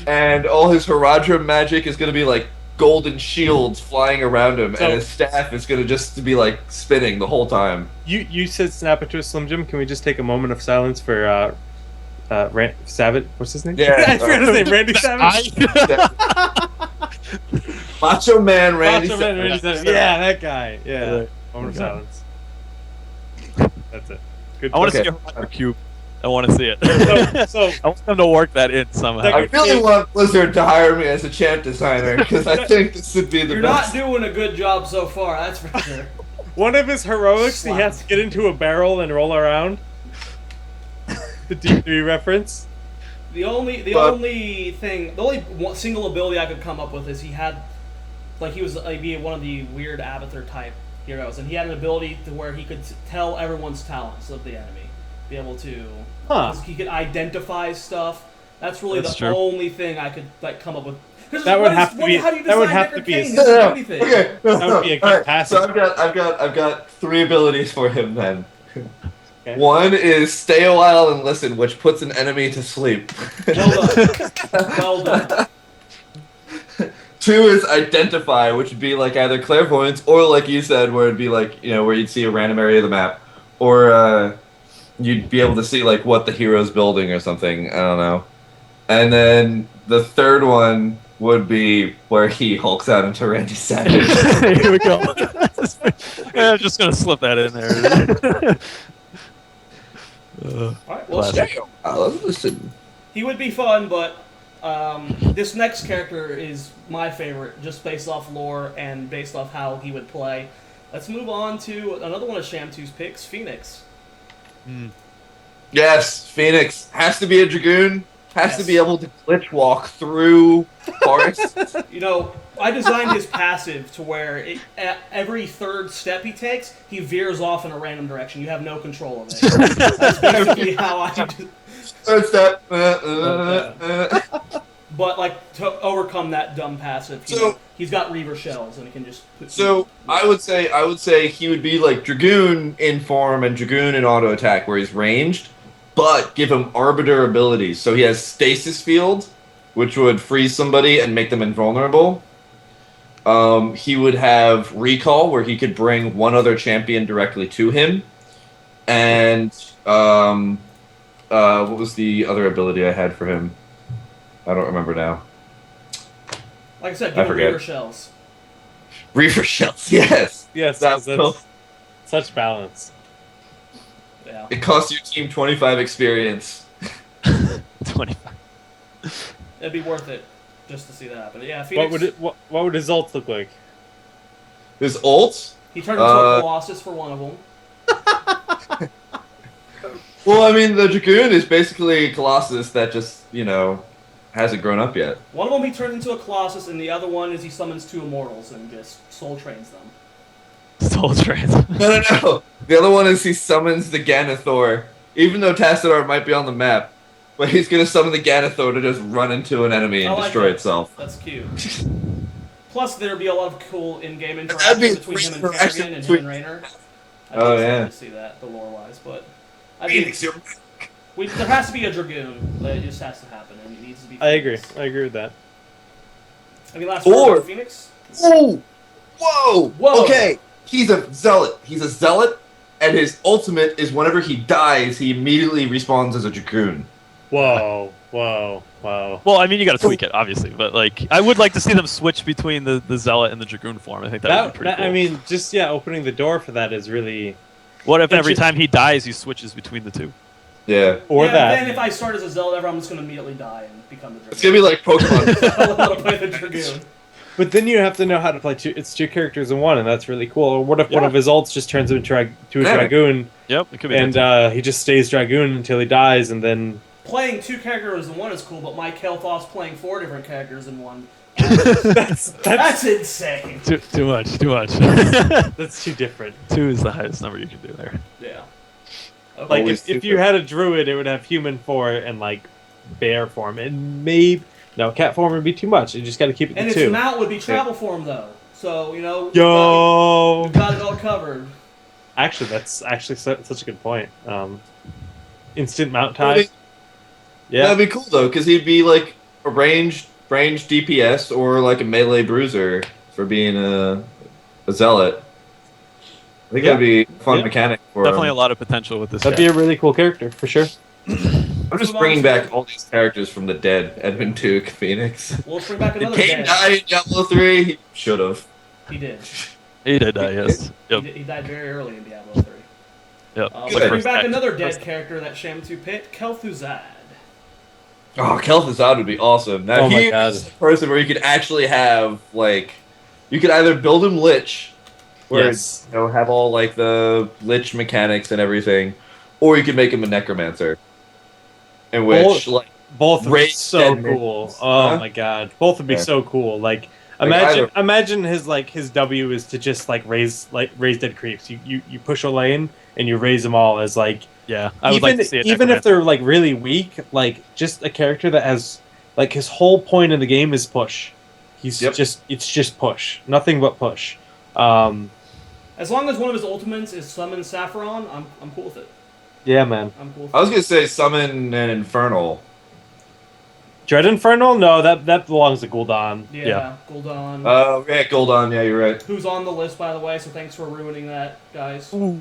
And all his Haradrim magic is going to be like golden shields flying around him, So- and his staff is going to just be like spinning the whole time. you said snap into a Slim Jim. Can we just take a moment of silence for Savage? What's his name? Yeah. I forgot his name. Randy Savage. Macho Man Randy. Macho Man Randy Savage. Yeah, that guy. Yeah. Right. Moment of Okay. silence. That's it. Good. I want to Okay. see a Hyper Cube. I want to see it. So I want them to work that in somehow. I really want Blizzard to hire me as a champ designer because I think this would be the You're best. not doing a good job so far, that's for sure. one of his heroics, he has to get into a barrel and roll around. The D3 reference. The only single ability I could come up with is he had, like, he was be one of the weird Abitur type heroes, and he had an ability to where he could tell everyone's talents of the enemy, be able to, he could identify stuff. That's really That's the true. only thing I could like come up with. That would have to be- How do you that would design have to Deckard be a- Cain? He doesn't do No, anything. okay. That would be a good Alright, passage. So I've got 3 abilities for him then. Okay. One is stay a while and listen, which puts an enemy to sleep. Well done. Well done. 2 is identify, which would be like either clairvoyance or like you said, where it'd be like, where you'd see a random area of the map, or you'd be able to see like what the hero's building or something. I don't know. And then the 3rd one would be where he hulks out into Randy Savage. Here we go. Yeah, I'm just gonna slip that in there. All right, well, Classic. Listen. he would be fun, but this next character is my favorite, just based off lore and based off how he would play. Let's move on to another one of Sham2's picks, Phoenix. Yes, Phoenix has to be a dragoon. Has to be able to glitch walk through forests. You know, I designed his passive to where at every third step he takes, he veers off in a random direction. You have no control of it. That's basically how I do. Third step. But like to overcome that dumb passive, he's got Reaver shells and he can just. I would say he would be like dragoon in form and dragoon in auto attack, where he's ranged, but give him arbiter abilities. So he has stasis field, which would freeze somebody and make them invulnerable. He would have recall, where he could bring one other champion directly to him, and what was the other ability I had for him? I don't remember now. Like I said, give him Reaver shells. Reaver shells, yes. Yes, That's such balance. Yeah. It costs your team 25 experience. 25. It'd be worth it just to see that happen. Yeah, Phoenix. What would his ult look like? His ult? He turned into a Colossus for one of them. Well, I mean, the dragoon is basically a Colossus that just, hasn't grown up yet. One of them he turned into a Colossus, and the other one is he summons two Immortals and just soul trains them. Soul Trains. No. The other one is he summons the Ganathor. Even though Tassadar might be on the map, but he's going to summon the Ganathor to just run into an enemy and destroy itself. That's cute. Plus, there'd be a lot of cool in-game That'd interaction be between him and great Kerrigan and him and Raynor. I'd be excited to see that, the lore-wise, but... Phoenix, there has to be a Dragoon. It just has to happen, and it needs to be Phoenix. I agree with that. Any last words about Phoenix? Whoa! Okay, he's a Zealot. He's a Zealot, and his ultimate is whenever he dies, he immediately respawns as a Dragoon. Whoa. Well, I mean, you got to tweak it, obviously, but I would like to see them switch between the Zealot and the Dragoon form. I think that would be pretty cool. I mean, just opening the door for that is really. What if every time he dies, he switches between the two? Yeah. Or that. Then if I start as a Zealot, I'm just going to immediately die and become the Dragoon. It's gonna be like Pokemon. I don't want to play the Dragoon. But then you have to know how to play two characters in one, and that's really cool. Or what if one of his ults just turns him into a Dragoon? Yep, it could be. And he just stays Dragoon until he dies, and then. Playing two characters in one is cool, but my Kaelthas playing 4 different characters in one. That's insane. Too much. That's too different. 2 is the highest number you can do there. Yeah. Okay. Like if you had a druid, it would have human form and bear form, and cat form would be too much. You just got to keep it to 2. And its mount would be travel form though, so we've got it all covered. Actually, that's such a good point. Instant mount type. Yeah, That'd be cool though, because he'd be like a ranged DPS or like a melee bruiser for being a Zealot. I think that'd be a fun mechanic for Definitely him. a lot of potential with this. That'd be a really cool character for sure. I'm just bringing back all these characters from the dead. Edmund, Duke, Phoenix. We'll bring back another Did Cain dead. die in Diablo 3? He should have. He did. He did die, yes. Yep. He died very early in Diablo 3. Yep. Let's bring back another dead character that Sham2 picked, Kelthuzad. Oh, Kelthuzad would be awesome. Now, my he's God. a person where you could actually have, you could either build him Lich, where have all the Lich mechanics and everything, or you could make him a Necromancer. In which, both would be raise so dead cool. minions. Oh my god, both would be so cool. Imagine his W is to just raise dead creeps. You push a lane and you raise them all as Yeah, I would like to see it. Even if they're really weak, just a character that has his whole point in the game is push. It's just push, nothing but push. As long as one of his ultimates is summon Saffron, I'm cool with it. Yeah, man. I'm cool with I was gonna say summon an Infernal. Dread Infernal? No, that belongs to Gul'dan. Yeah, Gul'dan. Yeah, Goldon. Yeah, you're right. Who's on the list, by the way, so thanks for ruining that, guys. Ooh.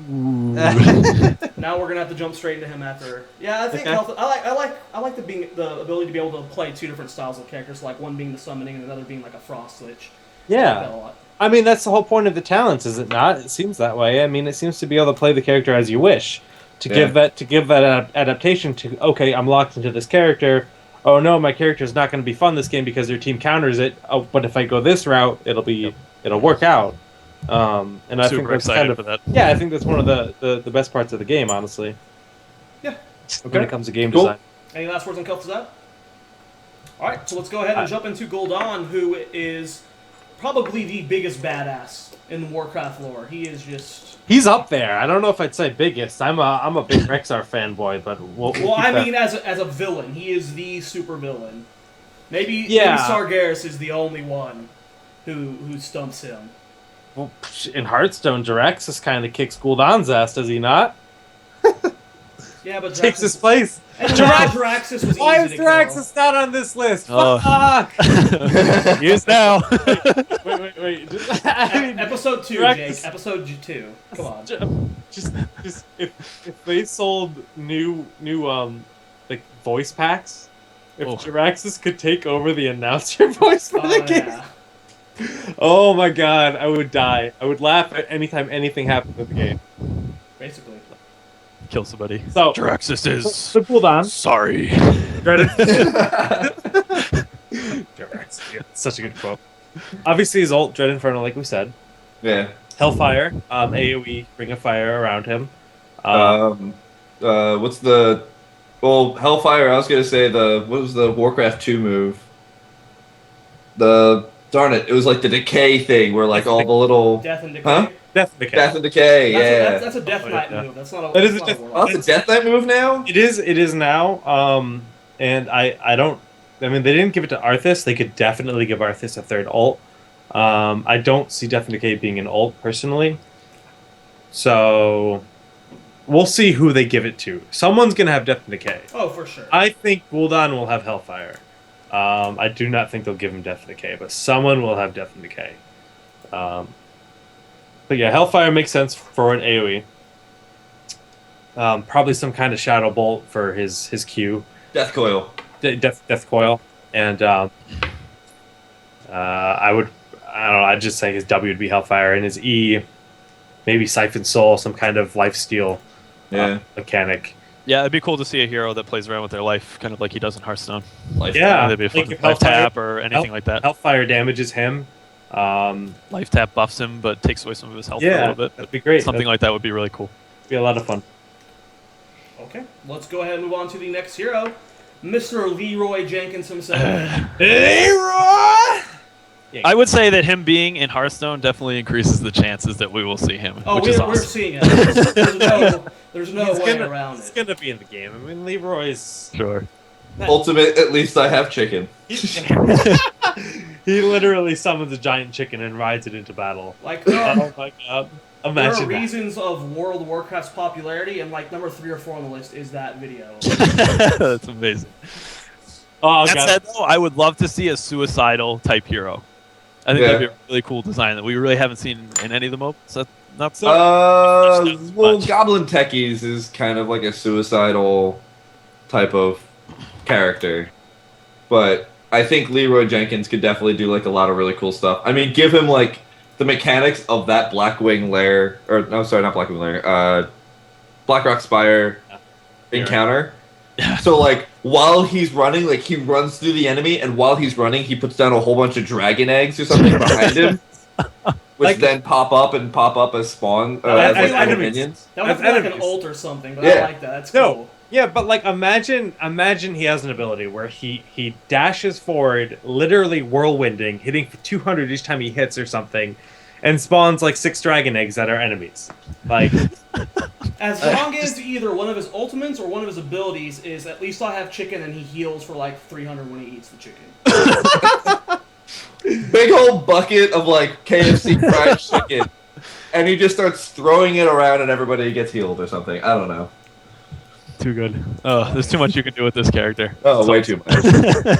Now we're gonna have to jump straight into him after. Yeah, I think Okay. I like the ability to be able to play two different styles of characters, like one being the summoning and another being like a frost switch. I like that a lot. I mean, that's the whole point of the talents, is it not? It seems that way. I mean, it seems to be able to play the character as you wish, to give that adaptation to. Okay, I'm locked into this character. Oh no, my character is not going to be fun this game because their team counters it. Oh, but if I go this route, it'll work out. And I think Super that's excited kind of for that. yeah. I think that's one of the best parts of the game, honestly. Yeah. When it comes to game Cool. design. Any last words on Kelthuzad? Alright, so let's go ahead and jump into Gul'dan, who is probably the biggest badass in Warcraft lore. He is just... He's up there. I don't know if I'd say biggest. I'm a big Rexar fanboy, but we'll Well, keep I that. mean, as a villain, he is the super villain. Maybe Sargeras is the only one who stumps him. Well, in Hearthstone, Jiraxis kind of kicks Gul'dan's ass, does he not? Yeah, but Takes his place. And Jiraxis was Why easy is to kill. Jiraxis not on this list? Oh. Fuck! Use now. Wait. I mean, Episode 2, Jiraxis- Jake. Episode 2. Come on. just if they sold new like voice packs, if Oh. Jiraxis could take over the announcer voice for the Oh, game. yeah. Oh my god, I would die. I would laugh at anytime anything happened with the game. Basically. Kill somebody. So Jiraxis is the cooldown. sorry. Jiraxis, yeah, such a good quote. Obviously, his ult, Dread Inferno, like we said. Yeah. Hellfire, AoE, Ring of Fire around him. What's the... Well, Hellfire, I was going to say what was the Warcraft 2 move? Darn it, it was like the decay thing where like all the little... Death and Decay. Huh? Death and Decay. Death and Decay, yeah. That's a Death Oh, Knight yeah. move. That's not a. That is that's a not Death- warlock. Oh, it's a Death Knight move now? It is now. And I don't. I mean, they didn't give it to Arthas. They could definitely give Arthas a third ult. I don't see Death and Decay being an ult personally. So we'll see who they give it to. Someone's gonna have Death and Decay. Oh, for sure. I think Gul'dan will have Hellfire. I do not think they'll give him Death and Decay, but someone will have Death and Decay. But yeah, Hellfire makes sense for an AoE. Probably some kind of Shadow Bolt for his Q. Death Coil. Death Coil. And I don't know, I'd just say his W would be Hellfire, and his E, maybe Siphon Soul, some kind of lifesteal mechanic. Yeah, it'd be cool to see a hero that plays around with their life, kind of like he does in Hearthstone. Yeah, That'd be fun. like if Life Hellfire- tap or anything like that. Hellfire damages him. Life tap buffs him, but takes away some of his health a Yeah, little bit. that'd be great. Something like that would be really cool. Be a lot of fun. Okay, let's go ahead and move on to the next hero, Mr. Leroy Jenkins himself. Leroy! I would say that him being in Hearthstone definitely increases the chances that we will see him, Oh, which is we're awesome. seeing it. There's no way around He's it. gonna be in the game. I mean, Leroy's. Sure. Ultimate, at least I have chicken. He literally summons a giant chicken and rides it into battle. Like, Oh my god. there are Imagine that. reasons of World of Warcraft's popularity, and like number 3 or 4 on the list is that video. That's amazing. Oh That god. said, though, I would love to see a suicidal type hero. I think that'd be a really cool design that we really haven't seen in any of the MOBs. That's not so. Well, much. Goblin Techies is kind of like a suicidal type of character. But I think Leroy Jenkins could definitely do like a lot of really cool stuff. I mean, give him like the mechanics of that Blackwing Lair, or no, sorry, not Blackwing Lair, Blackrock Spire encounter. Yeah. So like while he's running, like he runs through the enemy, and while he's running, he puts down a whole bunch of dragon eggs or something behind him, which Like- then pop up as spawn As as like enemies. minions. That would As be like an enemies. ult or something, but Yeah. I like that. That's No. cool. Yeah, but like imagine he has an ability where he dashes forward, literally whirlwinding, hitting for 200 each time he hits or something, and spawns like 6 dragon eggs that are enemies. Like As long as either one of his ultimates or one of his abilities is at least I have chicken and he heals for like 300 when he eats the chicken. Big old bucket of like KFC fried chicken, and he just starts throwing it around, and everybody gets healed or something. I don't know. Too good. Oh, there's too much you can do with this character. Oh, way too much.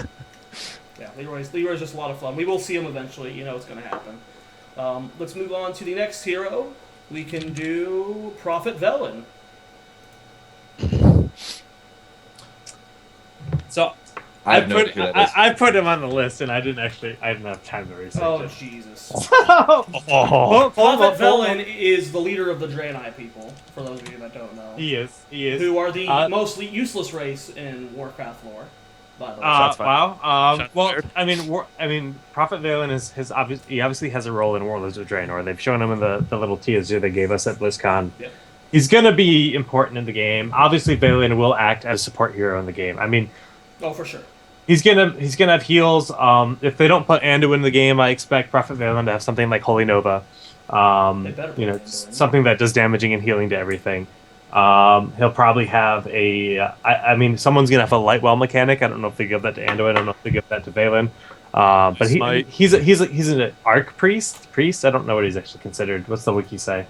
Yeah, Leroy's just a lot of fun. We will see him eventually. You know it's going to happen. Let's move on to the next hero. We can do Prophet Velen. So I have no idea who that is. I put him on the list, and I didn't have time to research Oh, it. Jesus. Oh. Prophet Velen is the leader of the Draenei people, for those of you that don't know. He is. Who are the mostly useless race in Warcraft lore, by the way. Shots fired. Wow. Shots Well, fired. I mean, Prophet Velen he obviously has a role in Warlords of Draenor. They've shown him in the little teaser they gave us at BlizzCon. Yep. He's gonna be important in the game. Obviously, Velen will act as a support hero in the game. I mean, Oh, for sure. he's gonna have heals. If they don't put Anduin in the game, I expect Prophet Velen to have something like Holy Nova. They better put Anduin. Something that does damaging and healing to everything. He'll probably have I mean, someone's gonna have a Lightwell mechanic. I don't know if they give that to Anduin. I don't know if they give that to Velen. But he's an arc priest. I don't know what he's actually considered. What's the wiki say?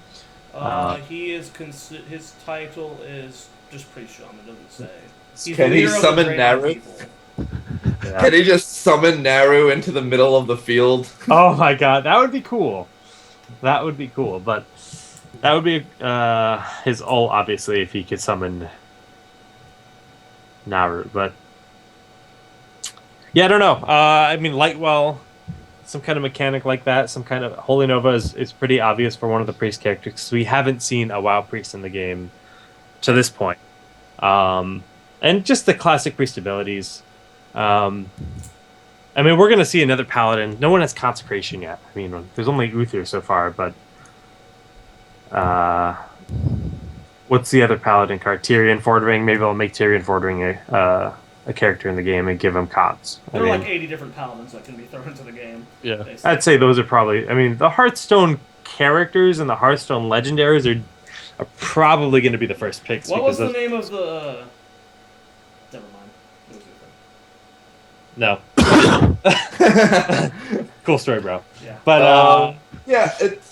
He is his title is just priest shaman. It doesn't say. He's Can the he leader of the summon Draenei Naru? people. Yeah. Can he just summon Naru into the middle of the field? Oh my god, that would be cool. But that would be his ult, obviously, if he could summon Naru. But yeah, I don't know. I mean, Lightwell, some kind of mechanic like that, some kind of Holy Nova is pretty obvious for one of the priest characters. 'Cause we haven't seen a WoW priest in the game to this point. And just the classic priest abilities. I mean, we're gonna see another paladin. No one has consecration yet. I mean, there's only Uther so far, but what's the other paladin card? Tyrion Fordring. Maybe I'll make Tyrion Fordring a character in the game and give him cons. There are like 80 different paladins that can be thrown into the game. Yeah. basically. I'd say those are probably. I mean, the Hearthstone characters and the Hearthstone legendaries are probably going to be the first picks. What was because the name of the? Never mind. It was No. Cool story, bro. Yeah. But Yeah, it's.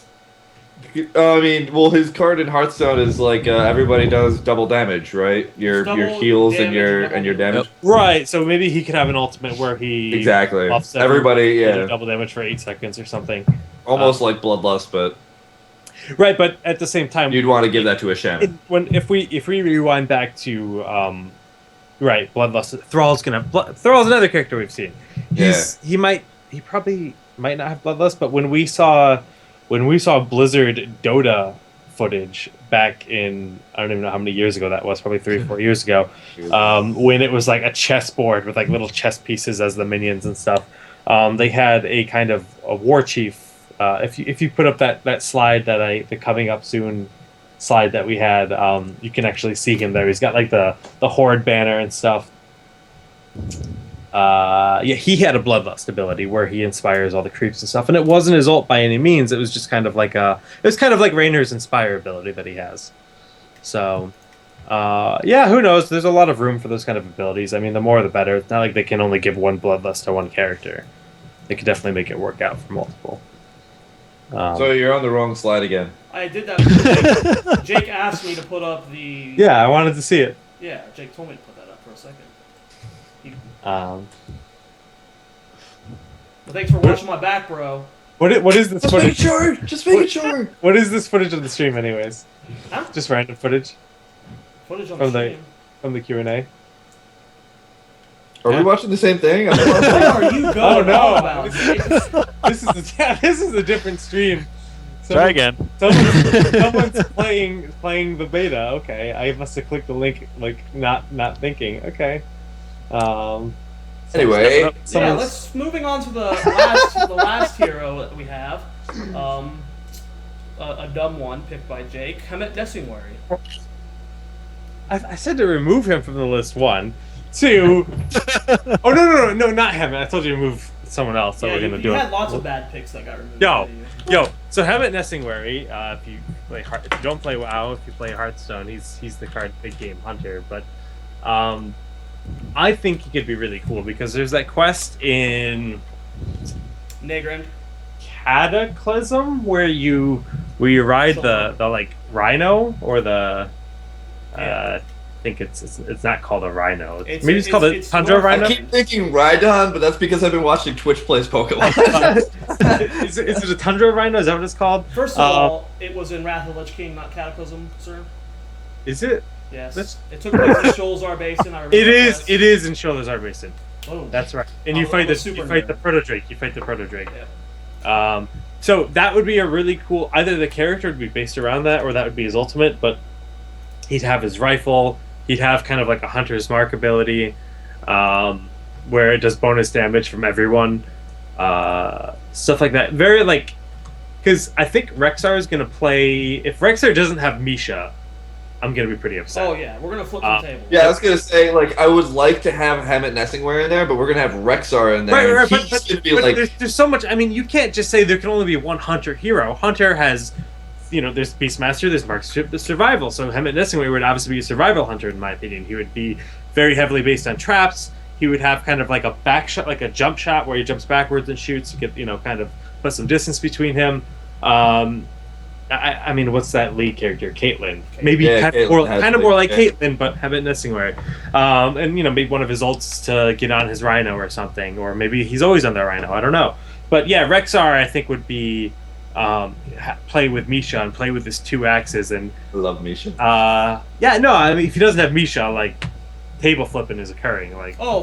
I mean, well, his card in Hearthstone is like everybody does double damage, right? Your Double heals and damage, your damage. right, so maybe he could have an ultimate where he Exactly. buffs Everybody, yeah, double damage for 8 seconds or something. almost like Bloodlust, but Right, but at the same time, you'd want to give that to a shaman. if we rewind back to right, Bloodlust, Thrall's another character we've seen. He probably might not have Bloodlust, but when we saw Blizzard Dota footage back in, I don't even know how many years ago that was, probably 3 or 4 years ago, when it was like a chessboard with like little chess pieces as the minions and stuff. They had a kind of a war chief. If you put up that slide the coming up soon slide that we had, you can actually see him there. He's got like the Horde banner and stuff. He had a Bloodlust ability where he inspires all the creeps and stuff, and it wasn't his ult by any means. It was just kind of like Rainer's Inspire ability that he has. So, who knows? There's a lot of room for those kind of abilities. I mean, the more the better. It's not like they can only give one Bloodlust to one character. They could definitely make it work out for multiple. So you're on the wrong slide again. I did that because Jake asked me to put up the... Yeah, I wanted to see it. Yeah, Jake told me to put that up for a second. Um, Well, thanks for watching my back, bro. what is this footage? Just make it sure. What is this footage of the stream, anyways? Huh? Just random footage Footage on From the the- stream. from the Q&A. Are we watching the same thing? What are you going Oh, no. on about, Jake? This is a different stream. Try again. Someone's playing the beta. Okay, I must have clicked the link like not thinking. Okay. Anyway, Yeah, moving on to the last hero that we have. A dumb one picked by Jake. Hemet Dessingwary. I said to remove him from the list. 1, 2. Oh no, not him. I told you to remove someone else. So Yeah, we're gonna you do had it. lots of bad picks that got removed. Yo. didn't you? Yo, so Hemet Dessingwary, if you don't play WoW, if you play Hearthstone, he's the card big game hunter. But I think he could be really cool because there's that quest in Nagrand. Cataclysm where you ride the like rhino or the think it's not called a rhino. It's- Maybe it's called a it's tundra more- rhino. I keep thinking Rhydon, but that's because I've been watching Twitch plays Pokemon. Is it a tundra rhino? Is that what it's called? First of all, it was in Wrath of the Lich King, not Cataclysm, sir. Is it? Yes. That's- It took place in Sholzar Basin. I remember It is. that. It is in Sholazar Basin. Boom. That's right. And I'm you fight a the super the nerd. Protodrake. You fight the Protodrake. Yeah. So that would be a really cool. Either the character would be based around that, or that would be his ultimate. But he'd have his rifle. He'd have kind of like a hunter's mark ability, where it does bonus damage from everyone, stuff like that. Very like, because I think Rexar is gonna play. If Rexar doesn't have Misha, I'm gonna be pretty upset. Oh yeah, we're gonna flip the table. Yeah, I was gonna say, like, I would like to have Hammett Nessingware in there, but we're gonna have Rexar in there. Right, and he's gonna be like, there's so much. I mean, you can't just say there can only be one Hunter hero. Hunter has, there's Beastmaster, there's Marksmanship, there's Survival. So Hammett Nessingway would obviously be a Survival Hunter, in my opinion. He would be very heavily based on traps. He would have kind of like a back shot, like a jump shot where he jumps backwards and shoots. You get, kind of put some distance between him. I mean, what's that lead character? Caitlyn. Maybe Yeah, kind of more like yeah. Caitlyn, but Hammett Nessingware. And maybe one of his ults to get on his Rhino or something, or maybe he's always on the Rhino. I don't know. But yeah, Rexar I think would be play with Misha and play with his 2 axes and I love Misha. yeah, no, I mean if he doesn't have Misha, like table flipping is occurring. Like no,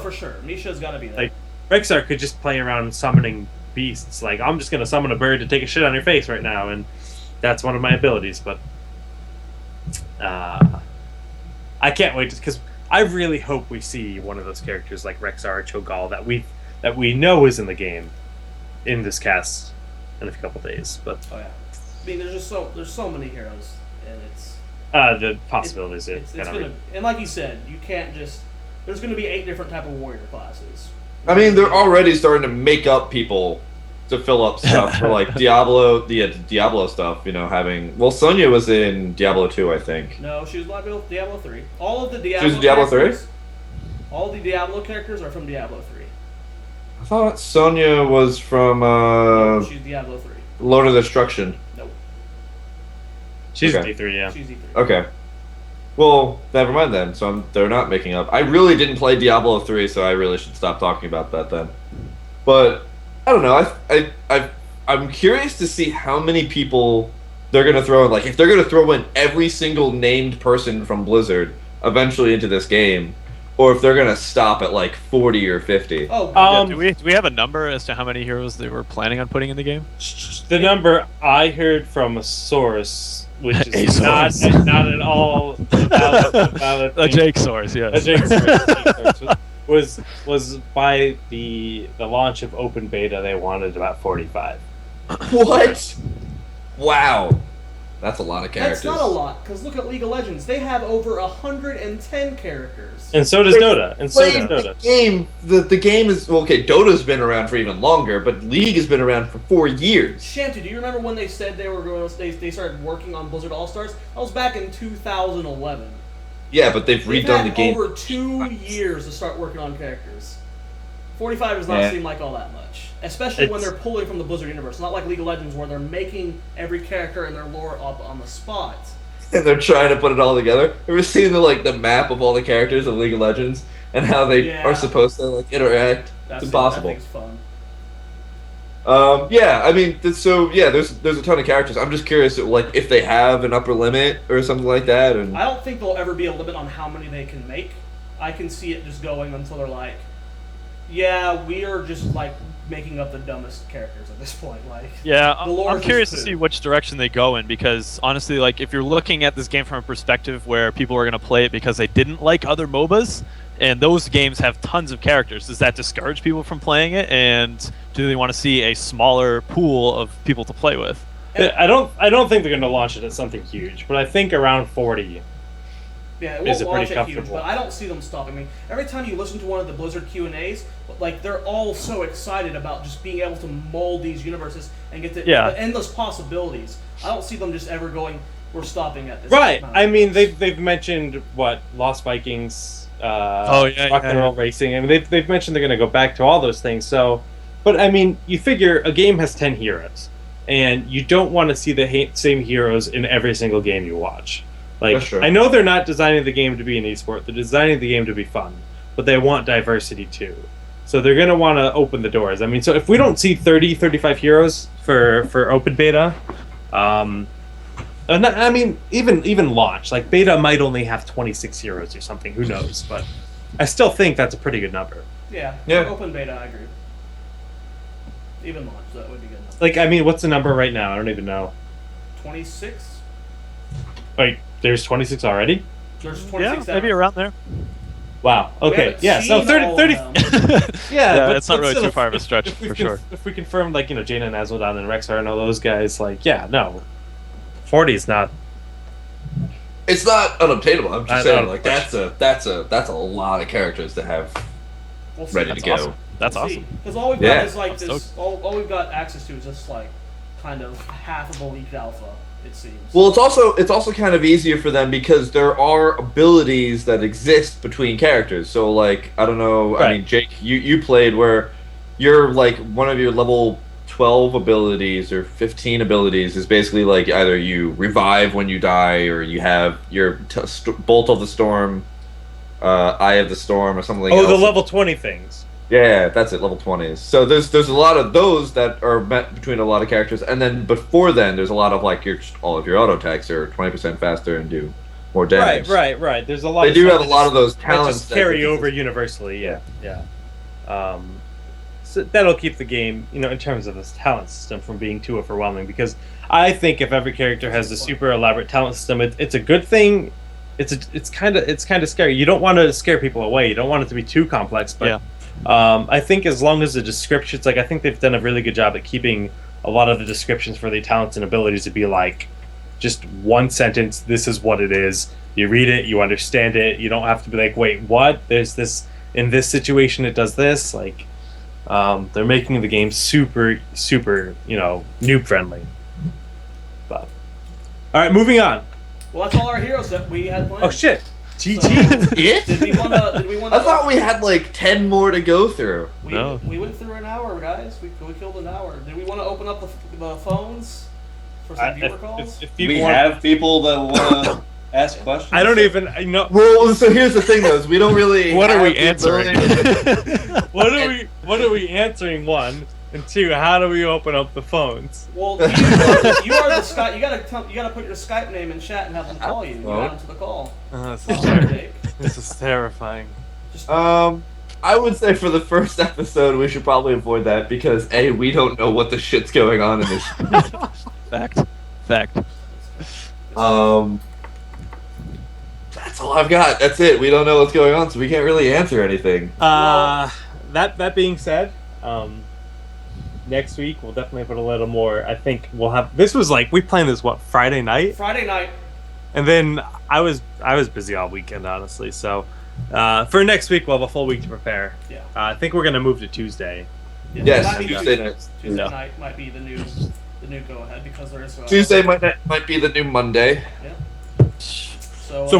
for sure. Misha's got to be there. Like, Rexar could just play around summoning beasts. Like, I'm just gonna summon a bird to take a shit on your face right now, and that's one of my abilities. But I can't wait because I really hope we see one of those characters like Rexar or Cho'Gall that we know is in the game in this cast in a couple days. But oh yeah, I mean there's so many heroes, and it's the possibilities it's kind gonna, and like you said, you can't just. There's gonna be 8 different type of warrior classes. I mean, they're already starting to make up people to fill up stuff for like Diablo, the Diablo stuff. Sonya was in Diablo 2, I think. No, she was Diablo 3. All of the Diablo. She was in Diablo 3? characters- All the Diablo characters are from Diablo 3. I thought Sonya was from She's Diablo 3. Lord of Destruction. Nope. she's Okay. D3, yeah. She's E3. Okay. Well, never mind then. So they're not making up. I really didn't play Diablo 3, so I really should stop talking about that then. But I don't know. I'm curious to see how many people they're gonna throw in. Like, if they're gonna throw in every single named person from Blizzard eventually into this game, or if they're gonna stop at like 40 or 50. Oh, Yeah, do we have a number as to how many heroes they were planning on putting in the game? The number I heard from a source, which A is not source. not at all valid A thing. Jake source, yes. A Jake source was by the launch of open beta. They wanted about 45. What? Wow. That's a lot of characters. that's not a lot, because look at League of Legends. They have over 110 characters. And so does Dota. And so does Played Dota. the game. The game is okay. Dota's been around for even longer, but League has been around for 4 years. Shantu, do you remember when they said they were going? They started working on Blizzard All Stars. That was back in 2011. Yeah, but they've They've redone had the game. over 2 years to start working on characters. 45 does not Yeah. seem like all that much, especially when It's- they're pulling from the Blizzard universe. Not like League of Legends, where they're making every character and their lore up on the spot. And they're trying to put it all together. Ever seen the map of all the characters of League of Legends and how they Yeah. are supposed to interact? That's It's impossible. That thing's fun. Yeah, I mean, there's a ton of characters. I'm just curious, if they have an upper limit or something like that. And I don't think there'll ever be a limit on how many they can make. I can see it just going until they're like, yeah, we are just making up the dumbest characters at this point. Yeah, The lore I'm is curious to food. see which direction they go in, because honestly, if you're looking at this game from a perspective where people are going to play it because they didn't like other MOBAs, and those games have tons of characters, does that discourage people from playing it? And do they want to see a smaller pool of people to play with? I don't think they're going to launch it at something huge, but I think around 40. Yeah, it Is won't it launch pretty it huge, comfortable? but I don't see them stopping. I mean, every time you listen to one of the Blizzard Q&As, they're all so excited about just being able to mold these universes and get to Yeah. the endless possibilities. I don't see them just ever going, we're stopping at this. Right. amount. I mean, they've mentioned Lost Vikings, Rock and Roll Racing. I mean, they've mentioned they're going to go back to all those things. So, but I mean, you figure a game has 10 heroes, and you don't want to see the same heroes in every single game you watch. Like, That's true. I know they're not designing the game to be an esport; they're designing the game to be fun, but they want diversity too. So they're gonna want to open the doors. I mean, so if we don't see 30, 35 heroes for open beta, I mean, even launch, like beta might only have 26 heroes or something. Who knows? But I still think that's a pretty good number. Yeah. Yeah. Open beta, I agree. Even launch, that would be good. Like, I mean, what's the number right now? I don't even know. 26. Wait, there's 26 already? There's Yeah, 26. maybe around there. Wow. Okay. haven't Yeah. So seen 30. all 30 of them. yeah, It's not really still, too far of a stretch, if we for sure. If we confirm, like, Jaina and Azmodan and Rexar and all those guys, like, yeah, no. 40 is not. It's not unobtainable. I'm just Not saying, like that's a lot of characters to have We'll see. ready to go. Awesome. That's awesome. Because all we've Yeah. got is like I'm this. All we've got access to is just like kind of half of a leaked alpha. It seems. Well, it's also kind of easier for them because there are abilities that exist between characters. So, like, I don't know. I Right. mean, Jake, you played where you're like one of your level 12 abilities or 15 abilities is basically like either you revive when you die or you have your Bolt of the Storm, Eye of the Storm, or something Oh, else. the level 20 things. Yeah, that's it, level 20s. So there's a lot of those that are met between a lot of characters, and then before then, there's a lot of like all of your auto attacks are 20% faster and do more damage. Right. There's a lot. They of do stuff have a that lot just- of those that talents just that carry exist. over universally. Yeah. So that'll keep the game, in terms of this talent system, from being too overwhelming. Because I think if every character has a super elaborate talent system, it's a good thing. It's kind of scary. You don't want to scare people away. You don't want it to be too complex. But Yeah. I think as long as the descriptions, like, I think they've done a really good job at keeping a lot of the descriptions for the talents and abilities to be like just one sentence. This is what it is. You read it, you understand it. You don't have to be like, wait, what? There's this in this situation. It does this. Like, they're making the game super, noob friendly. But all right, moving on. Well, that's all our heroes that we had planned. Oh shit! GG. Yeah? Did we want to? I thought we had like 10 more to go through. No. We went through an hour, guys. We killed an hour. Did we want to open up the phones for some viewer calls? If you We want- have people that want to ask questions. I don't even. I know. Well, so here's the thing, though: is we don't really. What are have we the answering? ability- What are we answering? One and two. How do we open up the phones? Well, you are the Skype. You gotta put your Skype name in chat and have them call you. You add them to the call. This is terrifying. I would say for the first episode, we should probably avoid that because A, we don't know what the shit's going on in this. Fact. That's all I've got. That's it. We don't know what's going on, so we can't really answer anything. That being said, next week we'll definitely put a little more. I think we'll have. This was like we planned this Friday night, Friday night. and then I was busy all weekend, honestly. So for next week we'll have a full week to prepare. Yeah. I think we're gonna move to Tuesday. Yeah, Yes, it might be Tuesday Tuesday. next. Tuesday Yeah. night might be the new go ahead because there is Tuesday might be the new Monday. So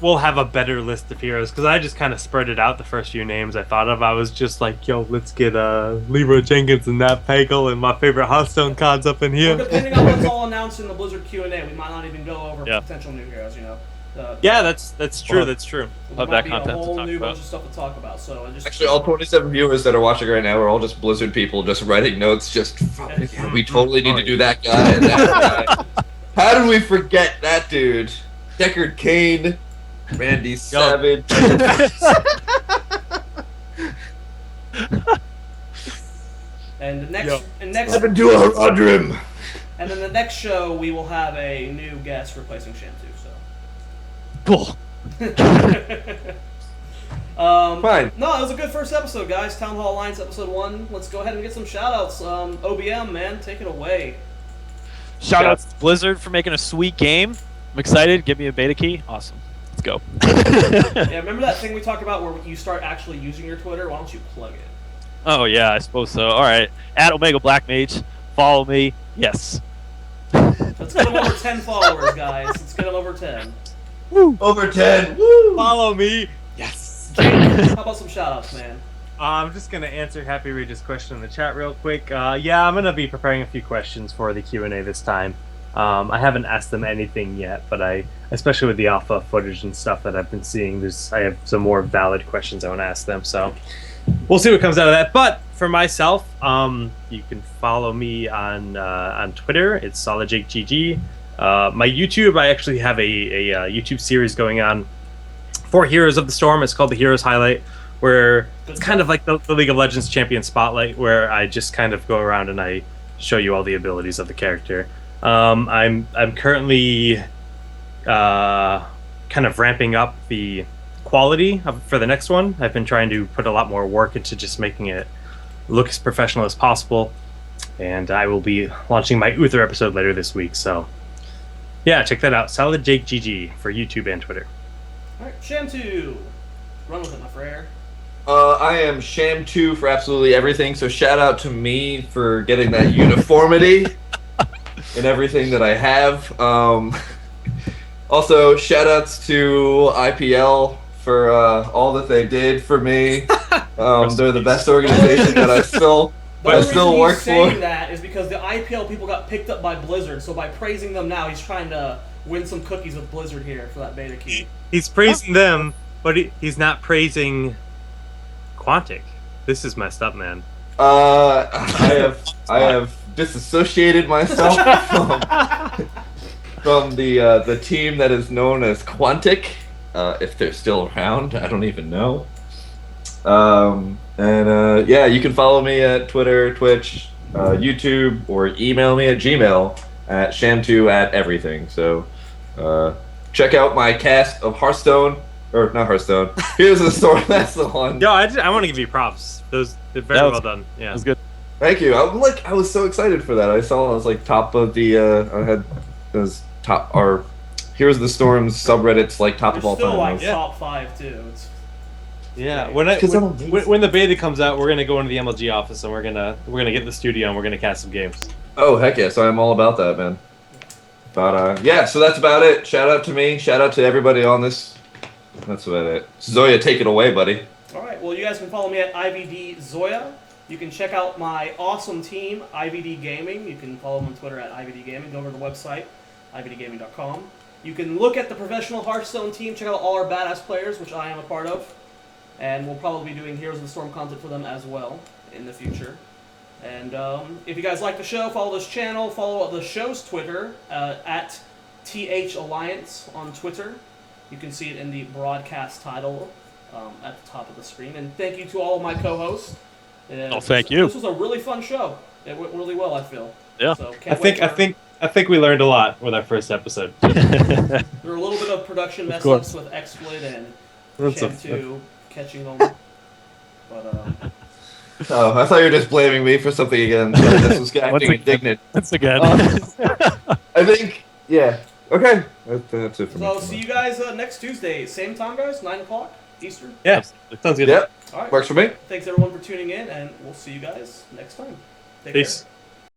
we'll have a better list of heroes because I just kind of spread it out. The first few names I thought of, I was just like, yo, let's get Leroy Jenkins and Nat Pagel and my favorite Hearthstone cards up in well, here. depending on what's all announced in the Blizzard Q&A, we might not even go over Yeah. potential new heroes. Yeah, that's true. Well, That's true. There Have might that be content a to whole talk new about. bunch of stuff to talk about. So I just Actually, all 27 viewers that are watching right now are all just Blizzard people, just writing notes. Just yeah, we totally need to do that guy and that guy. How did we forget that dude? Deckard Cain, Randy Savage. and the next Yo. and next Seven to a Rodrim. and then the next show we will have a new guest replacing Shantu. Cool. Fine. No, it was a good first episode, guys. Town Hall Alliance episode 1. Let's go ahead and get some shout-outs. OBM, man, take it away. Shout out to Blizzard for making a sweet game. I'm excited. Give me a beta key. Awesome. Let's go. Yeah, remember that thing we talked about where you start actually using your Twitter? Why don't you plug it? Oh yeah, I suppose so. All right. At Omega Black Mage. Follow me. Yes. Let's get them over 10 followers, guys. Let's get them over 10. Over 10. Woo! Follow me. Yes. How about some shout-outs, man? I'm just gonna answer Happy Regis' question in the chat real quick. Yeah, I'm gonna be preparing a few questions for the Q&A this time. I haven't asked them anything yet, but especially with the alpha footage and stuff that I've been seeing, I have some more valid questions I want to ask them. So we'll see what comes out of that. But for myself, you can follow me on Twitter. It's SolidJakeGG. My YouTube, I actually have a YouTube series going on for Heroes of the Storm. It's called the Heroes Highlight, where it's kind of like the League of Legends Champion Spotlight, where I just kind of go around and I show you all the abilities of the character. I'm currently kind of ramping up the quality for the next one. I've been trying to put a lot more work into just making it look as professional as possible, and I will be launching my Uther episode later this week. So yeah, check that out. SolidJakeGG for YouTube and Twitter. Alright, Sham2. Run with it, my friend. I am Sham2 for absolutely everything, so shout out to me for getting that uniformity in everything that I have. Also, shout outs to IPL for all that they did for me. They're the best organization that I still work for. Saying that is because the IPL people got picked up by Blizzard, so by praising them now, he's trying to win some cookies with Blizzard here for that beta key. He's praising them, but he's not praising Quantic. This is messed up, man. I have disassociated myself from the team that is known as Quantic. If they're still around, I don't even know. Yeah, you can follow me at Twitter, Twitch, YouTube, or email me at Gmail at sham2@everything. So check out my cast of Hearthstone, or not Hearthstone. Here's the story. That's the one. Yo, I want to give you props. Those they're very well done. Yeah, That was good. Thank you. I was so excited for that. I was like top of the. I had those top our Heroes of the Storm's subreddits like top You're of all still time. like Yeah. top 5 too. It's yeah. great. When the beta comes out, we're gonna go into the MLG office and we're gonna get in the studio and we're gonna cast some games. Oh heck yes, I'm all about that, man. But yeah, so that's about it. Shout out to me. Shout out to everybody on this. That's about it. Zoya, take it away, buddy. Alright, well you guys can follow me at IVD Zoya. You can check out my awesome team, IVD Gaming. You can follow them on Twitter at IVD Gaming. Go over to the website, ivdgaming.com. You can look at the professional Hearthstone team, check out all our badass players, which I am a part of. And we'll probably be doing Heroes of the Storm content for them as well in the future. And if you guys like the show, follow this channel, follow the show's Twitter at TH Alliance on Twitter. You can see it in the broadcast title at the top of the screen. And thank you to all of my co-hosts. Thank you. This was a really fun show. It went really well, I feel. Yeah. So I think we learned a lot with our first episode. There were a little bit of production mess ups with XSplit and Sham2 catching them. But Oh, I thought you were just blaming me for something again. So this was acting indignant. Once again. I think, yeah. Okay. That's it for me. so see you guys next Tuesday. Same time, guys, 9 o'clock Eastern. Yeah, sounds good. Yep. All right. Works for me. Thanks everyone for tuning in, and we'll see you guys next time. Take Peace. care.